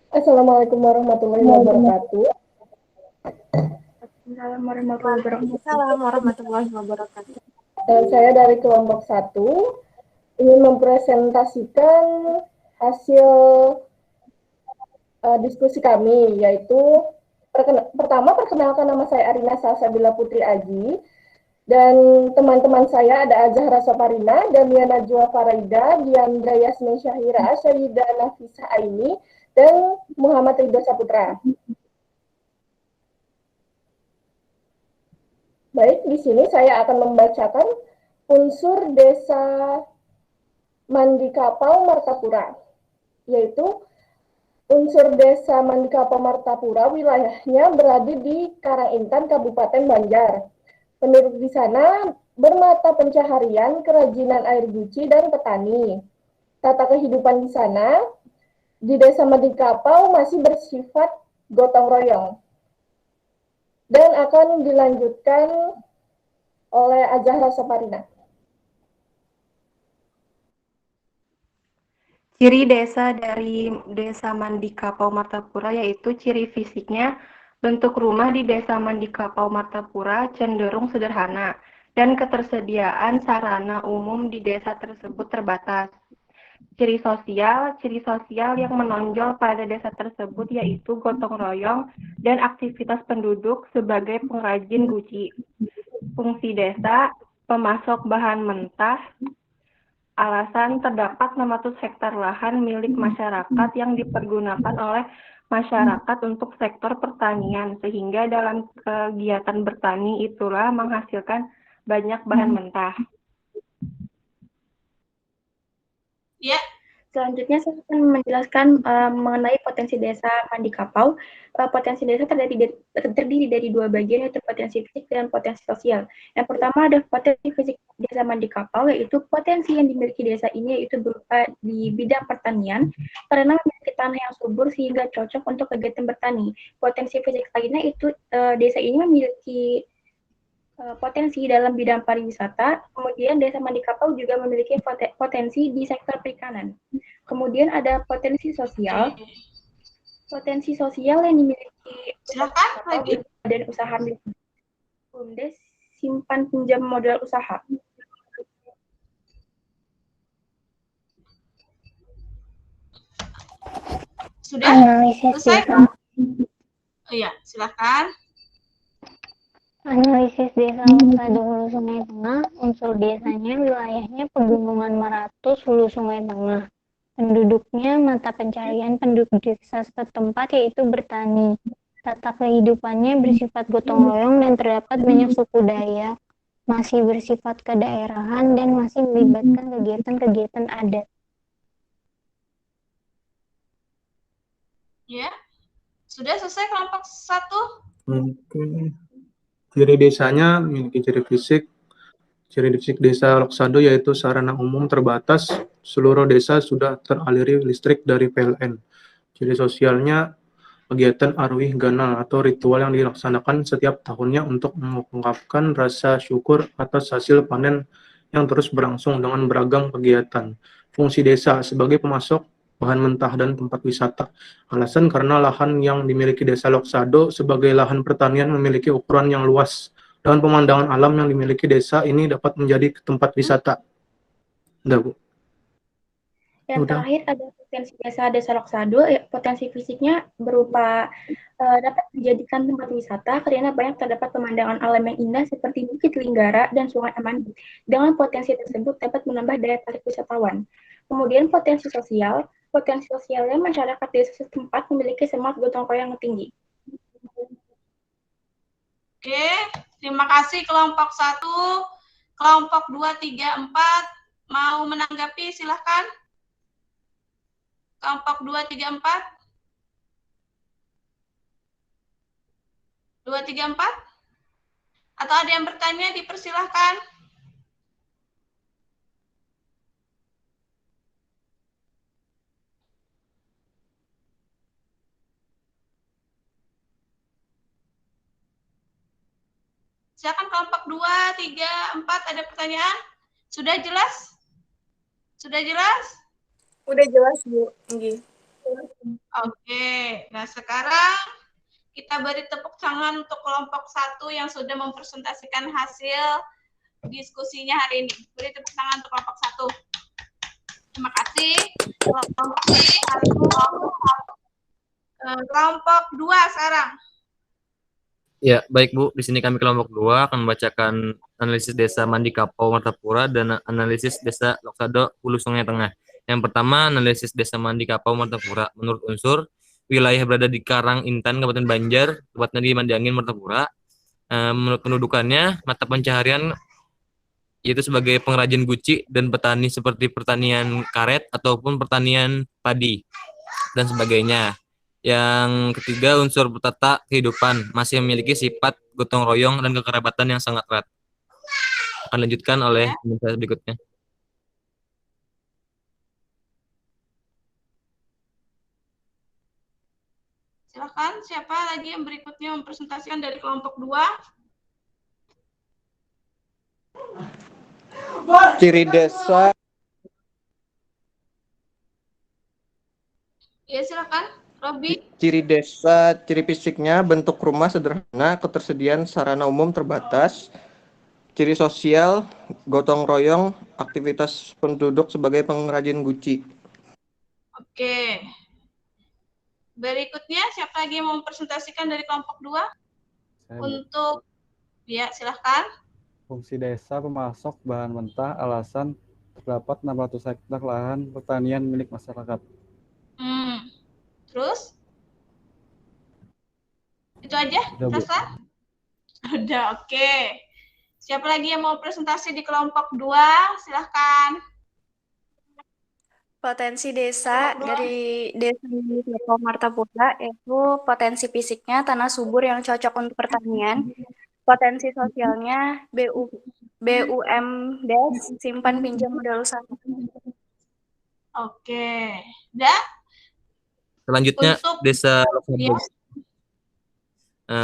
Assalamualaikum warahmatullahi wabarakatuh. Assalamualaikum warahmatullahi wabarakatuh. Saya dari kelompok 1 ingin mempresentasikan hasil diskusi kami, yaitu Pertama, perkenalkan, nama saya Arina Salsabila Putri Aji, dan teman-teman saya ada Azahra Saparina, Damiana Najwa Faraida, Diandra Yasmin Syahira, Syahida Nafisa Aini, dan Muhammad Ridho Saputra. Baik, di sini saya akan membacakan unsur Desa Mandikapau Martapura, yaitu unsur Desa Mandikapau Martapura wilayahnya berada di Karangintan, Kabupaten Banjar. Penduduk di sana bermata pencaharian, kerajinan air guci, dan petani. Tata kehidupan di sana, di Desa Mandikapau masih bersifat gotong royong. Dan akan dilanjutkan oleh Azahra Saparina. Ciri desa dari Desa Mandikapau Martapura yaitu ciri fisiknya, bentuk rumah di Desa Mandikapau Martapura cenderung sederhana dan ketersediaan sarana umum di desa tersebut terbatas. Ciri sosial yang menonjol pada desa tersebut yaitu gotong royong dan aktivitas penduduk sebagai pengrajin guci. Fungsi desa, pemasok bahan mentah. Alasan, terdapat 600 hektar lahan milik masyarakat yang dipergunakan oleh masyarakat untuk sektor pertanian, sehingga dalam kegiatan bertani itulah menghasilkan banyak bahan mentah. Ya. Selanjutnya saya akan menjelaskan mengenai potensi desa Mandikapau. Potensi desa terdiri dari dua bagian, yaitu potensi fisik dan potensi sosial. Yang pertama ada potensi fisik desa Mandikapau, yaitu potensi yang dimiliki desa ini yaitu berupa di bidang pertanian, karena memiliki tanah yang subur sehingga cocok untuk kegiatan bertani. Potensi fisik lainnya itu desa ini memiliki potensi dalam bidang pariwisata. Kemudian Desa Mandikapau juga memiliki potensi di sektor perikanan. Kemudian ada potensi sosial. Potensi sosial yang dimiliki badan usaha milik BUMDes, simpan pinjam modal usaha. Sudah? Selesai? Oh iya, silakan. Analisis desa Loksado Hulu Sungai Tengah, unsur desanya wilayahnya Pegunungan Maratus Hulu Sungai Tengah. Penduduknya mata pencaharian penduduk desa setempat yaitu bertani. Tata kehidupannya bersifat gotong royong dan terdapat banyak suku Dayak, masih bersifat kedaerahan dan masih melibatkan kegiatan-kegiatan adat. Ya, sudah selesai kelompok 1? Oke. Ciri desanya memiliki ciri fisik. Ciri fisik desa Loksado yaitu sarana umum terbatas. Seluruh desa sudah teraliri listrik dari PLN. Ciri sosialnya kegiatan arwih ganal atau ritual yang dilaksanakan setiap tahunnya untuk mengungkapkan rasa syukur atas hasil panen yang terus berlangsung dengan beragam kegiatan. Fungsi desa sebagai pemasok bahan mentah dan tempat wisata. Alasan karena lahan yang dimiliki desa Loksado sebagai lahan pertanian memiliki ukuran yang luas dan pemandangan alam yang dimiliki desa ini dapat menjadi tempat wisata. Udah, Bu. Yang terakhir ada potensi desa Loksado. Potensi fisiknya berupa dapat dijadikan tempat wisata karena banyak terdapat pemandangan alam yang indah seperti Bukit Linggara dan Sungai Amandit. Dengan potensi tersebut dapat menambah daya tarik wisatawan. Kemudian potensi sosialnya masyarakat desa setempat memiliki semangat gotong royong yang tinggi. Oke, terima kasih kelompok 1. Kelompok 2, 3, 4 mau menanggapi, silahkan. Kelompok 2, 3, 4. 2, 3, 4. Atau ada yang bertanya, dipersilahkan. Silakan kelompok 2, 3, 4 ada pertanyaan? Sudah jelas? Sudah jelas? Udah jelas, Bu. Oke. Nah, sekarang kita beri tepuk tangan untuk kelompok 1 yang sudah mempresentasikan hasil diskusinya hari ini. Beri tepuk tangan untuk kelompok 1. Terima kasih. Kelompok 2 sekarang. Ya, baik Bu. Di sini kami kelompok 2 akan membacakan analisis desa Mandi Kapau Martapura dan analisis desa Loksado Hulu Sungai Tengah. Yang pertama, analisis desa Mandi Kapau Martapura. Menurut unsur, wilayah berada di Karang Intan, Kabupaten Banjar, tepatnya di Mandiangin, Martapura. Menurut pendudukannya, mata pencaharian yaitu sebagai pengrajin guci dan petani seperti pertanian karet ataupun pertanian padi dan sebagainya. Yang ketiga, unsur petata kehidupan masih memiliki sifat gotong royong dan kekerabatan yang sangat erat. Akan dilanjutkan oleh pemirsa berikutnya. Silakan, siapa lagi yang berikutnya mempresentasikan dari kelompok 2? Ciri desa. Ya, silakan. Robi. Ciri desa, ciri fisiknya bentuk rumah sederhana, ketersediaan sarana umum terbatas. Ciri sosial, gotong royong, aktivitas penduduk sebagai pengrajin guci. Oke. Berikutnya, siapa lagi yang mau mempresentasikan dari kelompok 2? Untuk, ya, silahkan. Fungsi desa pemasok bahan mentah, alasan terdapat 600 hektar lahan pertanian milik masyarakat. Terus? Itu aja, Rasa? Udah, oke. Siapa lagi yang mau presentasi di kelompok 2? Silahkan. Potensi desa dari desa Kapau Martapura yaitu potensi fisiknya tanah subur yang cocok untuk pertanian, potensi sosialnya BUMDes, simpan pinjam modal usaha. Oke. Udah? Selanjutnya desa Loksado.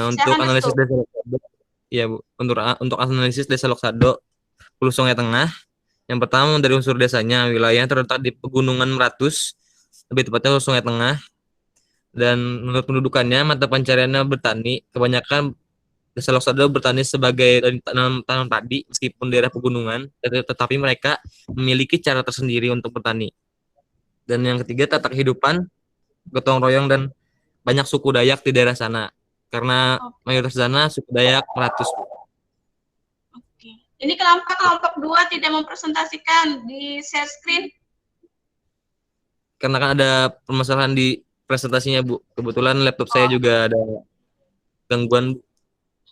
Untuk analisis desa Loksado. Ya, Bu. Untuk analisis desa Loksado Hulu Sungai Tengah. Yang pertama dari unsur desanya, wilayah terletak di Pegunungan Meratus, lebih tepatnya Hulu Sungai Tengah. Dan menurut pendudukannya, mata pencariannya bertani. Kebanyakan desa Loksado bertani sebagai tanam padi meskipun daerah pegunungan, tetapi mereka memiliki cara tersendiri untuk bertani. Dan yang ketiga, tata kehidupan gotong royong dan banyak suku Dayak di daerah sana. Karena mayoritas sana suku Dayak Meratus. Oke. Ini kelompok 2 tidak mempresentasikan di share screen. Karena kan ada permasalahan di presentasinya, Bu. Kebetulan laptop saya juga ada gangguan, Bu.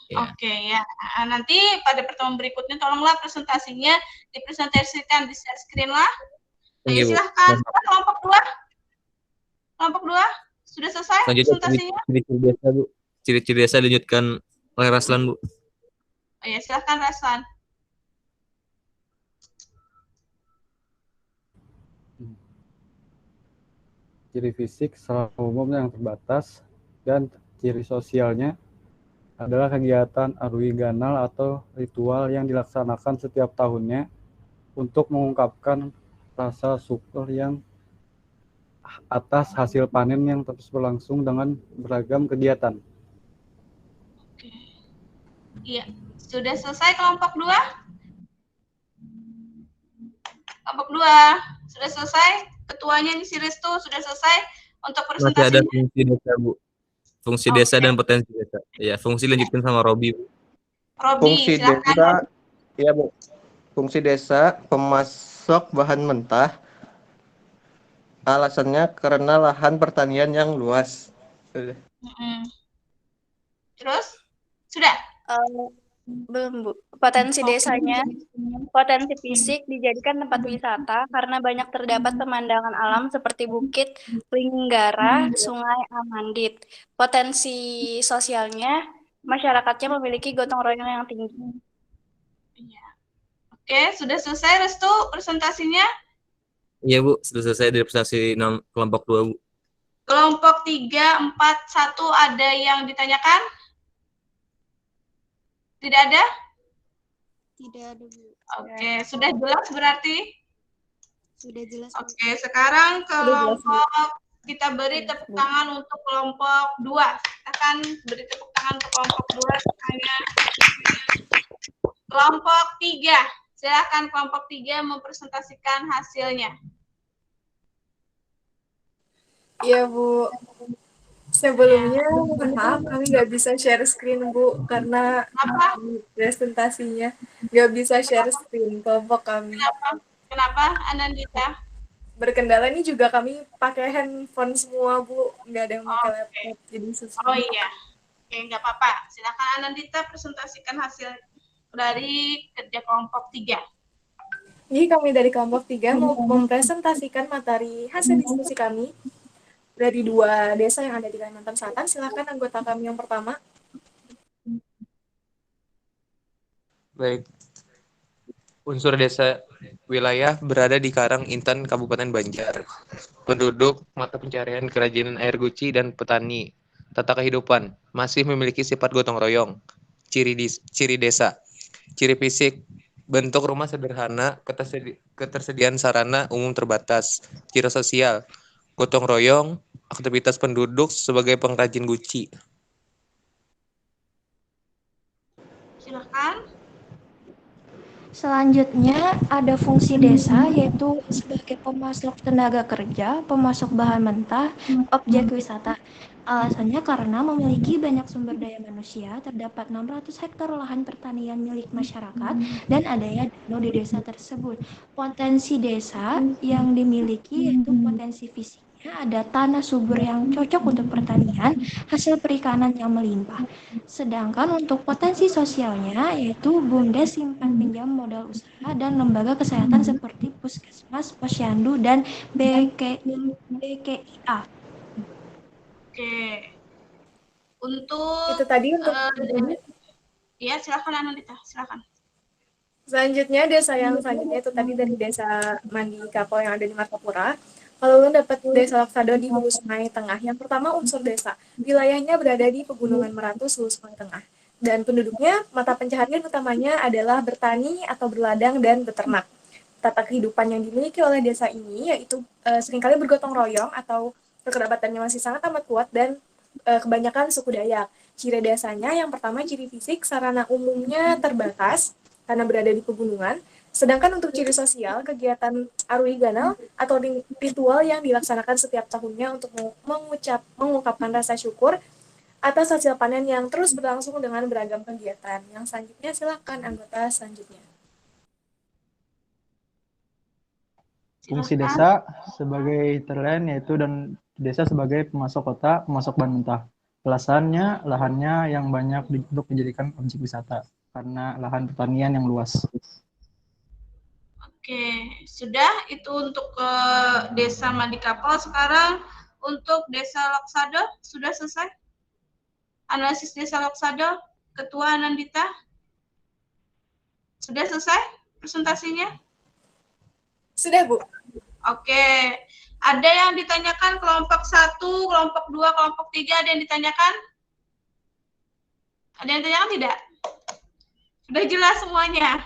Ya. Oke, ya. Nanti pada pertemuan berikutnya tolonglah presentasinya dipresentasikan di share screen lah. Ayo, silahkan. Kelompok 2. Kelompok 2 sudah selesai presentasinya? Ciri-ciri desa, Bu. Ciri-ciri desa dilanjutkan oleh Raslan, Bu. Oh ya, silahkan Raslan. Ciri fisik secara umum yang terbatas dan ciri sosialnya adalah kegiatan arwi ganal atau ritual yang dilaksanakan setiap tahunnya untuk mengungkapkan rasa syukur yang atas hasil panen yang terus berlangsung dengan beragam kegiatan. Oke. Iya, sudah selesai kelompok 2? Kelompok 2 sudah selesai? Ketuanya ini si Restu sudah selesai untuk presentasinya? Masih ada fungsi desa, Bu. Fungsi desa dan potensi desa. Ya, fungsi lanjutkan sama Robi, Bu. Robi, fungsi silakan. Desa, ya Bu. Fungsi desa pemasok bahan mentah. Alasannya karena lahan pertanian yang luas. Terus? Sudah? Belum, Bu. Potensi desanya, potensi fisik dijadikan tempat wisata karena banyak terdapat pemandangan alam seperti Bukit Linggara, Sungai Amandit. Potensi sosialnya, masyarakatnya memiliki gotong royong yang tinggi. Iya. Oke, sudah selesai Restu presentasinya? Iya, Bu. Sudah selesai dari presentasi kelompok 2, Bu. Kelompok 3, 4, 1 ada yang ditanyakan? Tidak ada? Tidak ada, Bu. Oke, sudah jelas berarti? Sudah jelas. Oke, sekarang kelompok kita beri tepuk tangan untuk kelompok 2. Kita akan beri tepuk tangan untuk kelompok 2. Kelompok 3. Silakan kelompok 3 mempresentasikan hasilnya. Iya, Bu. Sebelumnya, mohon maaf kami nggak bisa share screen Bu, karena presentasinya nggak bisa share screen kelompok kami. Kenapa, Anandita? Berkendala ini juga kami pakai handphone semua Bu, nggak ada yang pakai laptop, jadi susah. Oh iya, oke nggak apa-apa. Silakan Anandita presentasikan hasil dari kerja kelompok 3. Jadi kami dari kelompok 3 mau mempresentasikan materi hasil diskusi kami dari 2 desa yang ada di Kalimantan Selatan. Silakan anggota kami yang pertama. Baik. Unsur desa wilayah berada di Karang Intan, Kabupaten Banjar. Penduduk, mata pencarian kerajinan air guci dan petani. Tata kehidupan masih memiliki sifat gotong royong. Ciri desa. Ciri fisik, bentuk rumah sederhana, ketersediaan sarana umum terbatas. Ciri sosial, gotong royong, aktivitas penduduk sebagai pengrajin guci. Silakan. Selanjutnya ada fungsi desa yaitu sebagai pemasok tenaga kerja, pemasok bahan mentah, objek wisata. Alasannya karena memiliki banyak sumber daya manusia, terdapat 600 hektar lahan pertanian milik masyarakat dan adanya danau di desa tersebut. Potensi desa yang dimiliki yaitu potensi fisiknya ada tanah subur yang cocok untuk pertanian, hasil perikanan yang melimpah. Sedangkan untuk potensi sosialnya yaitu BUMDes, simpan pinjam modal usaha, dan lembaga kesehatan seperti Puskesmas, Posyandu, dan BKIA. Oke. Untuk itu tadi untuk ya silakan Anandita, silakan. Selanjutnya desa yang selanjutnya itu tadi dari desa Mandi Kapau yang ada di Martapura. Kalau lu dapat desa Loksado di Hulu Sungai Tengah. Yang pertama unsur desa. Wilayahnya berada di Pegunungan Meranti, Hulu Sungai Tengah. Dan penduduknya mata pencaharian utamanya adalah bertani atau berladang dan beternak. Tata kehidupan yang dimiliki oleh desa ini yaitu seringkali bergotong royong atau kekerabatannya masih sangat amat kuat dan kebanyakan suku Dayak. Ciri desanya yang pertama ciri fisik, sarana umumnya terbatas karena berada di pegunungan. Sedangkan untuk ciri sosial, kegiatan Arui Ganal atau ritual yang dilaksanakan setiap tahunnya untuk mengungkapkan rasa syukur atas hasil panen yang terus berlangsung dengan beragam kegiatan. Yang selanjutnya silakan anggota selanjutnya. Fungsi desa sebagai terlain yaitu dan desa sebagai pemasok kota, pemasok bahan mentah. Alasannya lahannya yang banyak untuk dijadikan objek wisata karena lahan pertanian yang luas. Oke, sudah itu untuk desa Mandi Kapau. Sekarang untuk desa Loksado sudah selesai? Analisis desa Loksado, Ketua Anandita? Sudah selesai presentasinya? Sudah, Bu. Oke, ada yang ditanyakan kelompok 1, kelompok 2, kelompok 3, ada yang ditanyakan? Ada yang ditanyakan tidak? Sudah jelas semuanya?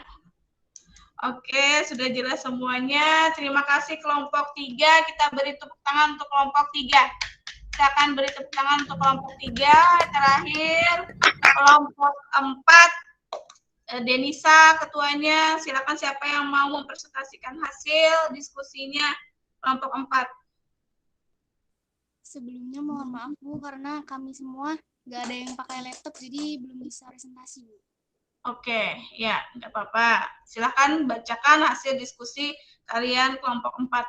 Oke, sudah jelas semuanya. Terima kasih kelompok 3. Kita beri tepuk tangan untuk kelompok 3. Kita akan beri tepuk tangan untuk kelompok 3. Terakhir, kelompok 4. Denisa, ketuanya. Silakan siapa yang mau mempresentasikan hasil diskusinya kelompok 4. Sebelumnya mohon maaf Bu, karena kami semua nggak ada yang pakai laptop, jadi belum bisa presentasi Bu. Oke, ya, nggak apa-apa. Silakan bacakan hasil diskusi kalian kelompok 4.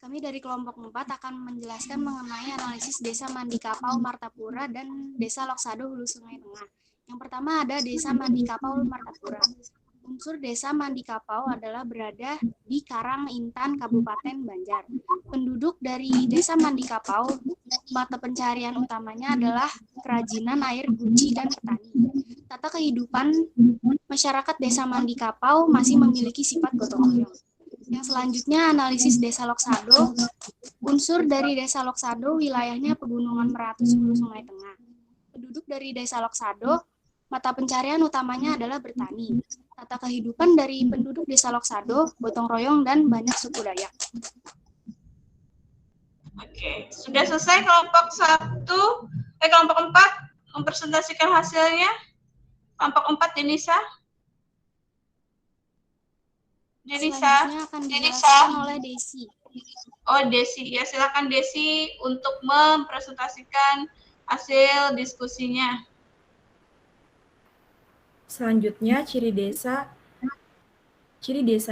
Kami dari kelompok 4 akan menjelaskan mengenai analisis desa Mandi Kapau, Martapura, dan desa Loksado, Hulu Sungai Tengah. Yang pertama ada desa Mandi Kapau, Martapura. Unsur desa Mandi Kapau adalah berada di Karang Intan, Kabupaten Banjar. Penduduk dari desa Mandi Kapau, mata pencarian utamanya adalah kerajinan air guci dan petani. Tata kehidupan masyarakat desa Mandi Kapau masih memiliki sifat gotong royong. Yang selanjutnya analisis desa Loksado. Unsur dari desa Loksado wilayahnya Pegunungan Meratus, Hulu Sungai Tengah. Penduduk dari desa Loksado, mata pencarian utamanya adalah bertani. Tata kehidupan dari penduduk desa Loksado, gotong royong, dan banyak suku Dayak. Oke, sudah selesai kelompok 1, kelompok 4 mempresentasikan hasilnya. Kelompok 4 Denisa. Selanjutnya akan dijelaskan oleh Desi. Oh, Desi. Ya, silakan Desi untuk mempresentasikan hasil diskusinya. Selanjutnya, ciri desa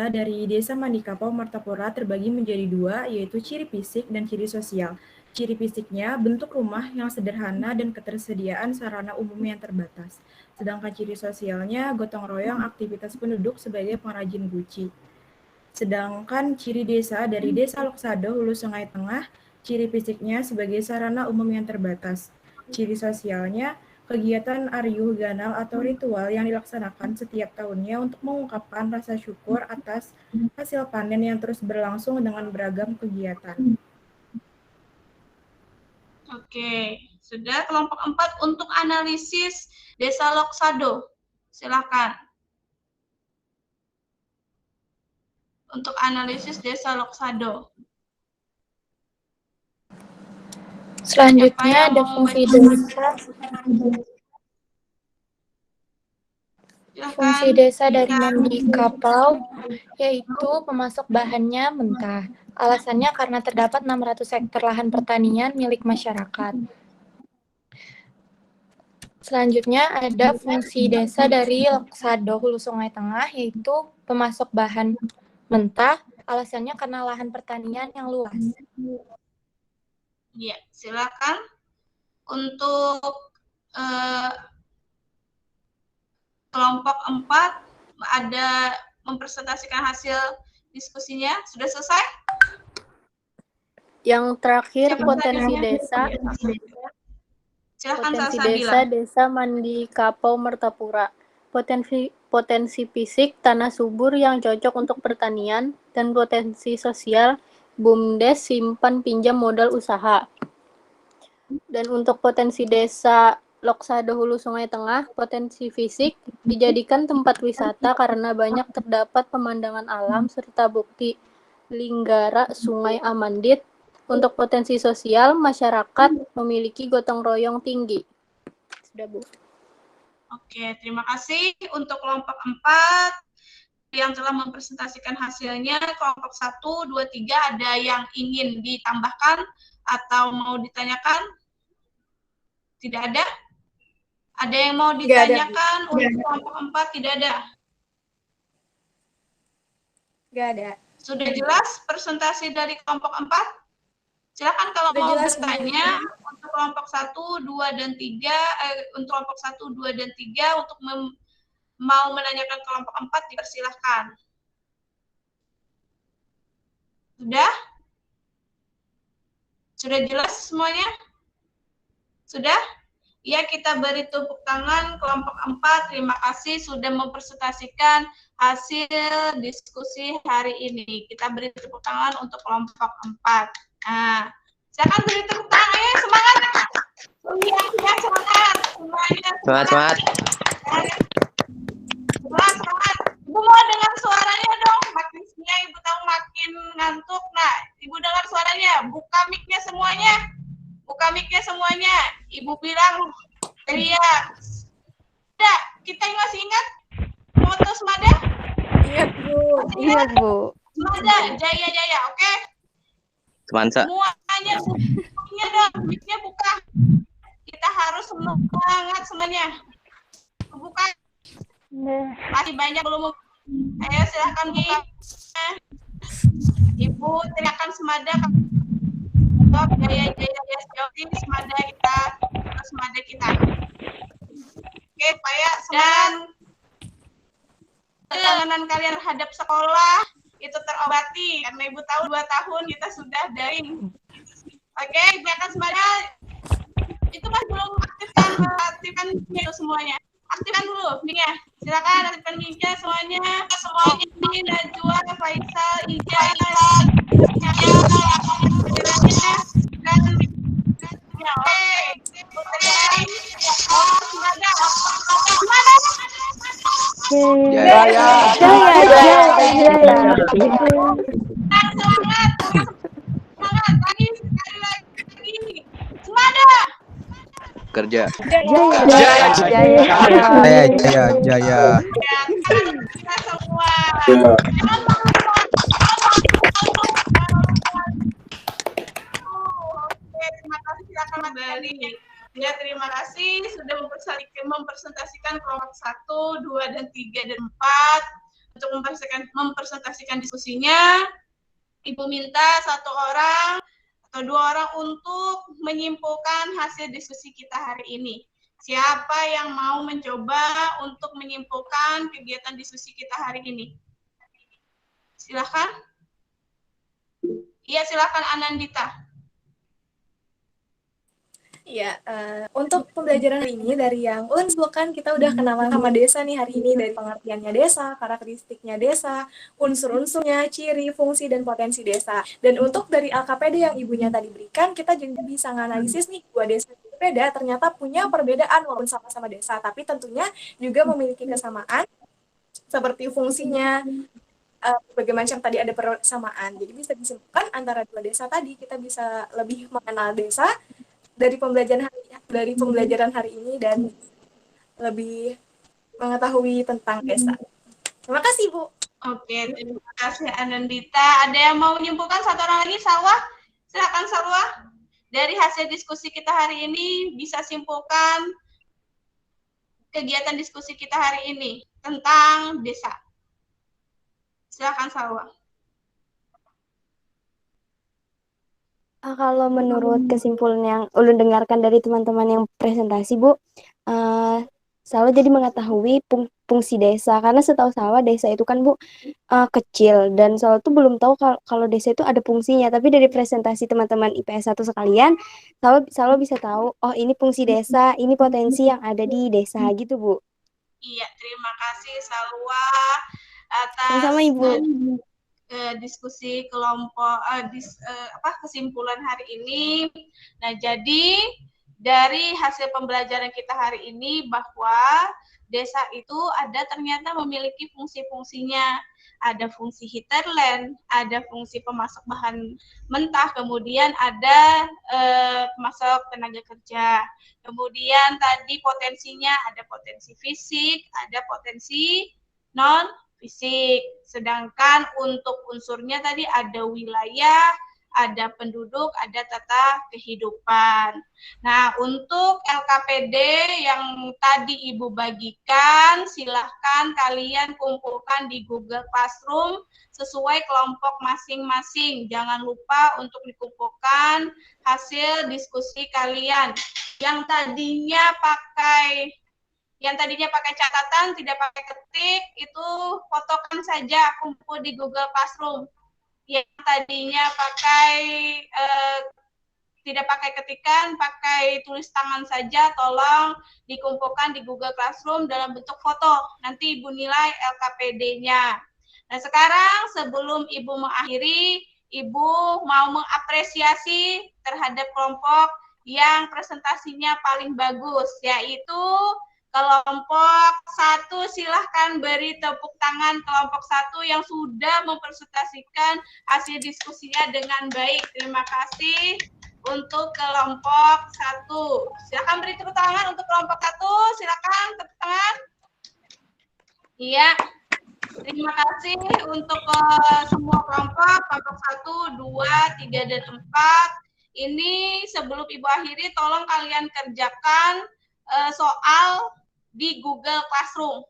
dari Desa Mandikapau Martapura terbagi menjadi dua, yaitu ciri fisik dan ciri sosial. Ciri fisiknya, bentuk rumah yang sederhana dan ketersediaan sarana umum yang terbatas. Sedangkan ciri sosialnya, gotong royong aktivitas penduduk sebagai pengrajin guci. Sedangkan ciri desa dari Desa Loksado, Hulu Sungai Tengah, ciri fisiknya sebagai sarana umum yang terbatas. Ciri sosialnya, kegiatan aryuh ganal atau ritual yang dilaksanakan setiap tahunnya untuk mengungkapkan rasa syukur atas hasil panen yang terus berlangsung dengan beragam kegiatan. Oke, sudah kelompok 4 untuk analisis Desa Loksado. Silakan. Untuk analisis Desa Loksado. Selanjutnya ada fungsi desa. Fungsi desa dari Mandikapau yaitu pemasok bahannya mentah. Alasannya karena terdapat 600 hektar lahan pertanian milik masyarakat. Selanjutnya ada fungsi desa dari Loksado Hulu Sungai Tengah yaitu pemasok bahan mentah. Alasannya karena lahan pertanian yang luas. Ya, silakan untuk kelompok 4 ada mempresentasikan hasil diskusinya. Sudah selesai? Yang terakhir potensi desa. Silakan Potensi desa Mandikapau Martapura. Potensi fisik tanah subur yang cocok untuk pertanian dan potensi sosial BUMDes simpan pinjam modal usaha. Dan untuk potensi desa Loksado Hulu Sungai Tengah, potensi fisik dijadikan tempat wisata karena banyak terdapat pemandangan alam serta bukti linggara Sungai Amandit. Untuk potensi sosial, masyarakat memiliki gotong royong tinggi. Sudah, Bu. Oke, terima kasih untuk kelompok 4. Yang telah mempresentasikan hasilnya. Kelompok 1, 2, 3 ada yang ingin ditambahkan atau mau ditanyakan? Tidak ada? Ada yang mau ditanyakan untuk kelompok 4? Tidak ada? Tidak ada. Sudah jelas presentasi dari kelompok 4? Silakan kalau Sudah mau jelas, bertanya untuk kelompok 1, 2, dan 3, untuk kelompok 1, 2, dan 3 untuk mau menanyakan kelompok 4 dipersilahkan. Sudah? Sudah jelas semuanya? Sudah? Ya, kita beri tepuk tangan kelompok 4. Terima kasih sudah mempresentasikan hasil diskusi hari ini. Kita beri tepuk tangan untuk kelompok 4. Nah, silakan beri tepuk tangan. Ayo, semangat. Semangat. Semangat. Semangat. Ibu mau dengar suaranya dong. Makin sini Ibu tahu makin ngantuk. Nah, Ibu dengar suaranya. Buka mic-nya semuanya. Buka mic-nya semuanya. Ibu bilang, teriak. Ada, kita masih ingat foto Semada? Ingat, Bu. Ingat, Bu. Semada, Jaya, oke? Semansa. Semuanya, mic-nya dong. Mic-nya buka. Kita harus semangat semuanya. Buka. Masih banyak belum. Ayo silahkan buka. Ibu teriakan Semada. Jaya, Semada kita. Semada kita. Oke, supaya semangat. Kekangenan kalian terhadap sekolah itu terobati. Karena Ibu tahu 2 tahun kita sudah daring. Oke, Ibu akan Semada. Itu masih belum aktifkan itu semuanya. Aktifkan dulu mic-nya. Silakan aktifkan mic-nya semuanya. Ini Najwa, Faisal, Ija, Kerja. Jaya. Kita semua. sekali. Ya, terima kasih sudah mempresentasikan kelompok 1, 2, dan 3, dan 4. Untuk mempresentasikan diskusinya, Ibu minta 1 orang atau 2 orang untuk menyimpulkan hasil diskusi kita hari ini. Siapa yang mau mencoba untuk menyimpulkan kegiatan diskusi kita hari ini? Silakan. Iya, silakan Anandita. Ya, untuk pembelajaran hari ini dari yang ulun sebutkan, kita udah kenalan sama desa nih hari ini, dari pengertiannya desa, karakteristiknya desa, unsur-unsurnya, ciri, fungsi, dan potensi desa. Dan untuk dari LKPD yang ibunya tadi berikan, kita juga bisa menganalisis nih, 2 desa yang berbeda ternyata punya perbedaan walaupun sama-sama desa, tapi tentunya juga memiliki kesamaan seperti fungsinya, berbagai macam tadi ada persamaan. Jadi bisa disimpulkan antara 2 desa tadi, kita bisa lebih mengenal desa dari pembelajaran hari ini dan lebih mengetahui tentang desa. Terima kasih, Bu. Oke, terima kasih Anandita. Ada yang mau menyimpulkan 1 orang lagi? Salwa? Silakan Salwa. Dari hasil diskusi kita hari ini bisa simpulkan kegiatan diskusi kita hari ini tentang desa. Silakan Salwa. Kalau menurut kesimpulan yang ulun dengarkan dari teman-teman yang presentasi, Bu, Salwa jadi mengetahui fungsi desa, karena setahu Salwa desa itu kan, Bu, kecil, dan Salwa tuh belum tahu kalau desa itu ada fungsinya, tapi dari presentasi teman-teman IPS 1 sekalian, Salwa bisa tahu, oh ini fungsi desa, ini potensi yang ada di desa gitu, Bu. Iya, terima kasih Salwa atas Sama-sama, Ibu. Diskusi kelompok kesimpulan hari ini. Nah, jadi dari hasil pembelajaran kita hari ini bahwa desa itu ternyata memiliki fungsi-fungsinya. Ada fungsi hinterland, ada fungsi pemasok bahan mentah, kemudian ada pemasok tenaga kerja. Kemudian tadi potensinya ada potensi fisik, ada potensi non fisik. Sedangkan untuk unsurnya tadi ada wilayah, ada penduduk, ada tata kehidupan. Nah, untuk LKPD yang tadi Ibu bagikan, silahkan kalian kumpulkan di Google Classroom sesuai kelompok masing-masing. Jangan lupa untuk dikumpulkan hasil diskusi kalian. Yang tadinya pakai catatan, tidak pakai ketik, itu fotokan saja, kumpul di Google Classroom. Yang tadinya tidak pakai ketikan, pakai tulis tangan saja, tolong dikumpulkan di Google Classroom dalam bentuk foto. Nanti Ibu nilai LKPD-nya. Nah, sekarang sebelum Ibu mengakhiri, Ibu mau mengapresiasi terhadap kelompok yang presentasinya paling bagus, yaitu kelompok 1. Silahkan beri tepuk tangan kelompok 1 yang sudah mempresentasikan hasil diskusinya dengan baik. Terima kasih untuk kelompok 1. Silahkan beri tepuk tangan untuk kelompok 1. Silahkan tepuk tangan. Iya. Terima kasih untuk semua kelompok 1, 2, 3, dan 4. Ini sebelum Ibu akhiri, tolong kalian kerjakan soal di Google Classroom.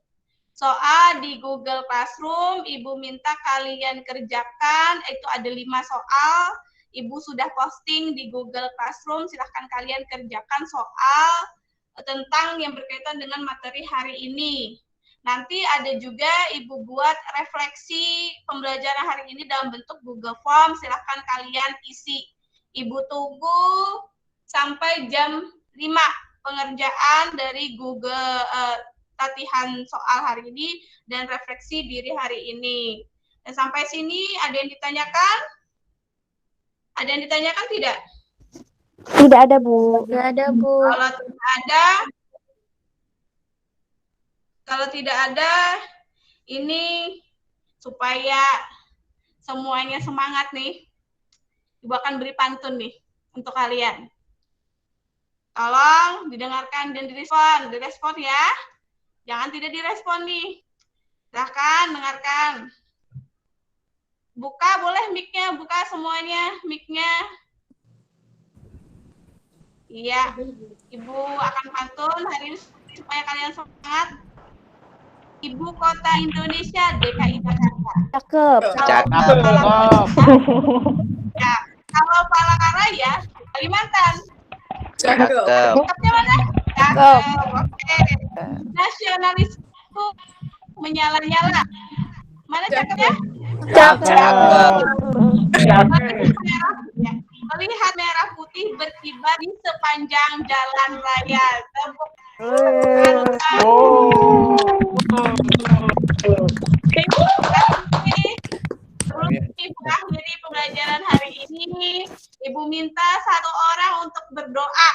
Soal di Google Classroom, Ibu minta kalian kerjakan, itu ada 5 soal. Ibu sudah posting di Google Classroom, silahkan kalian kerjakan soal tentang yang berkaitan dengan materi hari ini. Nanti ada juga Ibu buat refleksi pembelajaran hari ini dalam bentuk Google Form, silahkan kalian isi. Ibu tunggu sampai jam 5 pengerjaan dari Google latihan soal hari ini dan refleksi diri hari ini. Dan sampai sini ada yang ditanyakan? Ada yang ditanyakan tidak? Tidak ada, Bu. Tidak ada, Bu. Kalau tidak ada, ini supaya semuanya semangat nih, Ibu akan beri pantun nih untuk kalian. Tolong didengarkan dan direspon ya. Jangan tidak direspon nih. Silahkan dengarkan. Buka boleh mic-nya, buka semuanya mic-nya. Iya, Ibu akan pantun hari ini supaya kalian semangat. Ibu kota Indonesia DKI Jakarta. Cakep. Ya, kalau Palangkaraya Kalimantan. Cakep. Cakepnya mana? Cakep. Oke. Nasionalisme menyala-nyala. Mana cakepnya? Cakep. Melihat merah putih berkibar di sepanjang jalan raya. Tepuk Ibu akhiri pembelajaran hari ini. Ibu minta satu orang untuk berdoa.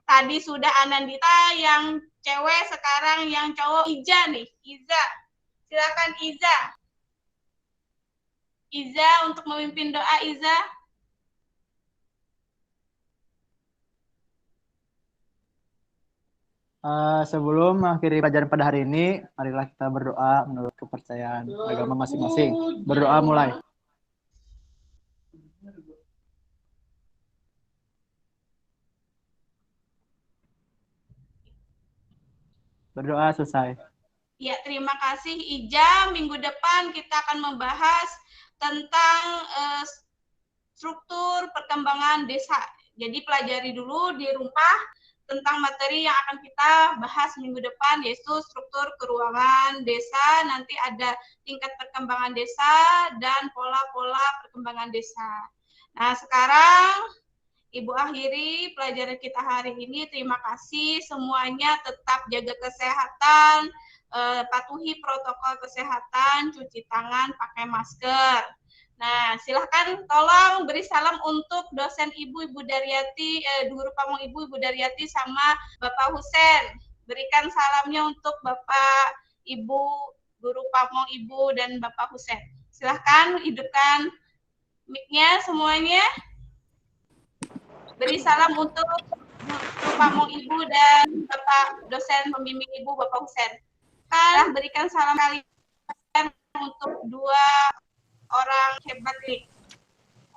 Tadi sudah Anandita yang cewek, sekarang yang cowok Iza nih. Iza, silakan Iza. Iza untuk memimpin doa Iza. Sebelum mengakhiri pelajaran pada hari ini, marilah kita berdoa menurut kepercayaan agama masing-masing. Berdoa mulai. Berdoa selesai. Ya, terima kasih Ija. Minggu depan kita akan membahas tentang struktur perkembangan desa. Jadi pelajari dulu di rumah tentang materi yang akan kita bahas minggu depan, yaitu struktur keuangan desa, nanti ada tingkat perkembangan desa, dan pola-pola perkembangan desa. Nah, sekarang Ibu akhiri pelajaran kita hari ini. Terima kasih semuanya, tetap jaga kesehatan, patuhi protokol kesehatan, cuci tangan, pakai masker. Nah, silahkan tolong beri salam untuk dosen Ibu Daryati, guru pamong Ibu Daryati sama Bapak Husen. Berikan salamnya untuk Bapak Ibu, guru pamong Ibu dan Bapak Husen. Silahkan hidupkan mic-nya semuanya. Beri salam untuk guru pamong Ibu dan Bapak dosen pembimbing Ibu, Bapak Husen. Kan berikan salam kalian untuk dua orang hebat ini.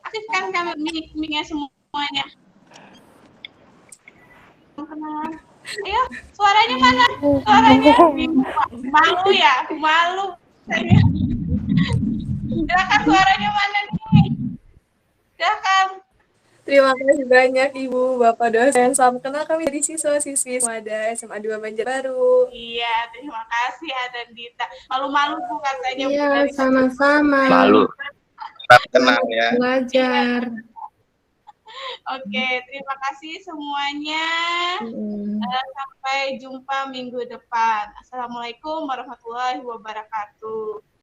Aktifkan kami mic-nya semuanya. Ayo, suaranya mana? Suaranya malu ya, malu. Silakan, suaranya mana nih? Silakan. Terima kasih banyak Ibu, Bapak dosen. Salam kenal, kami dari siswa-siswi Swada SMA 2 Banjarbaru. Iya, terima kasih Anandita. Malu-malu Bu katanya. Iya, sama-sama. Malu. Tetap tenang ya. Belajar. Oke, terima kasih semuanya. Sampai jumpa minggu depan. Assalamualaikum warahmatullahi wabarakatuh.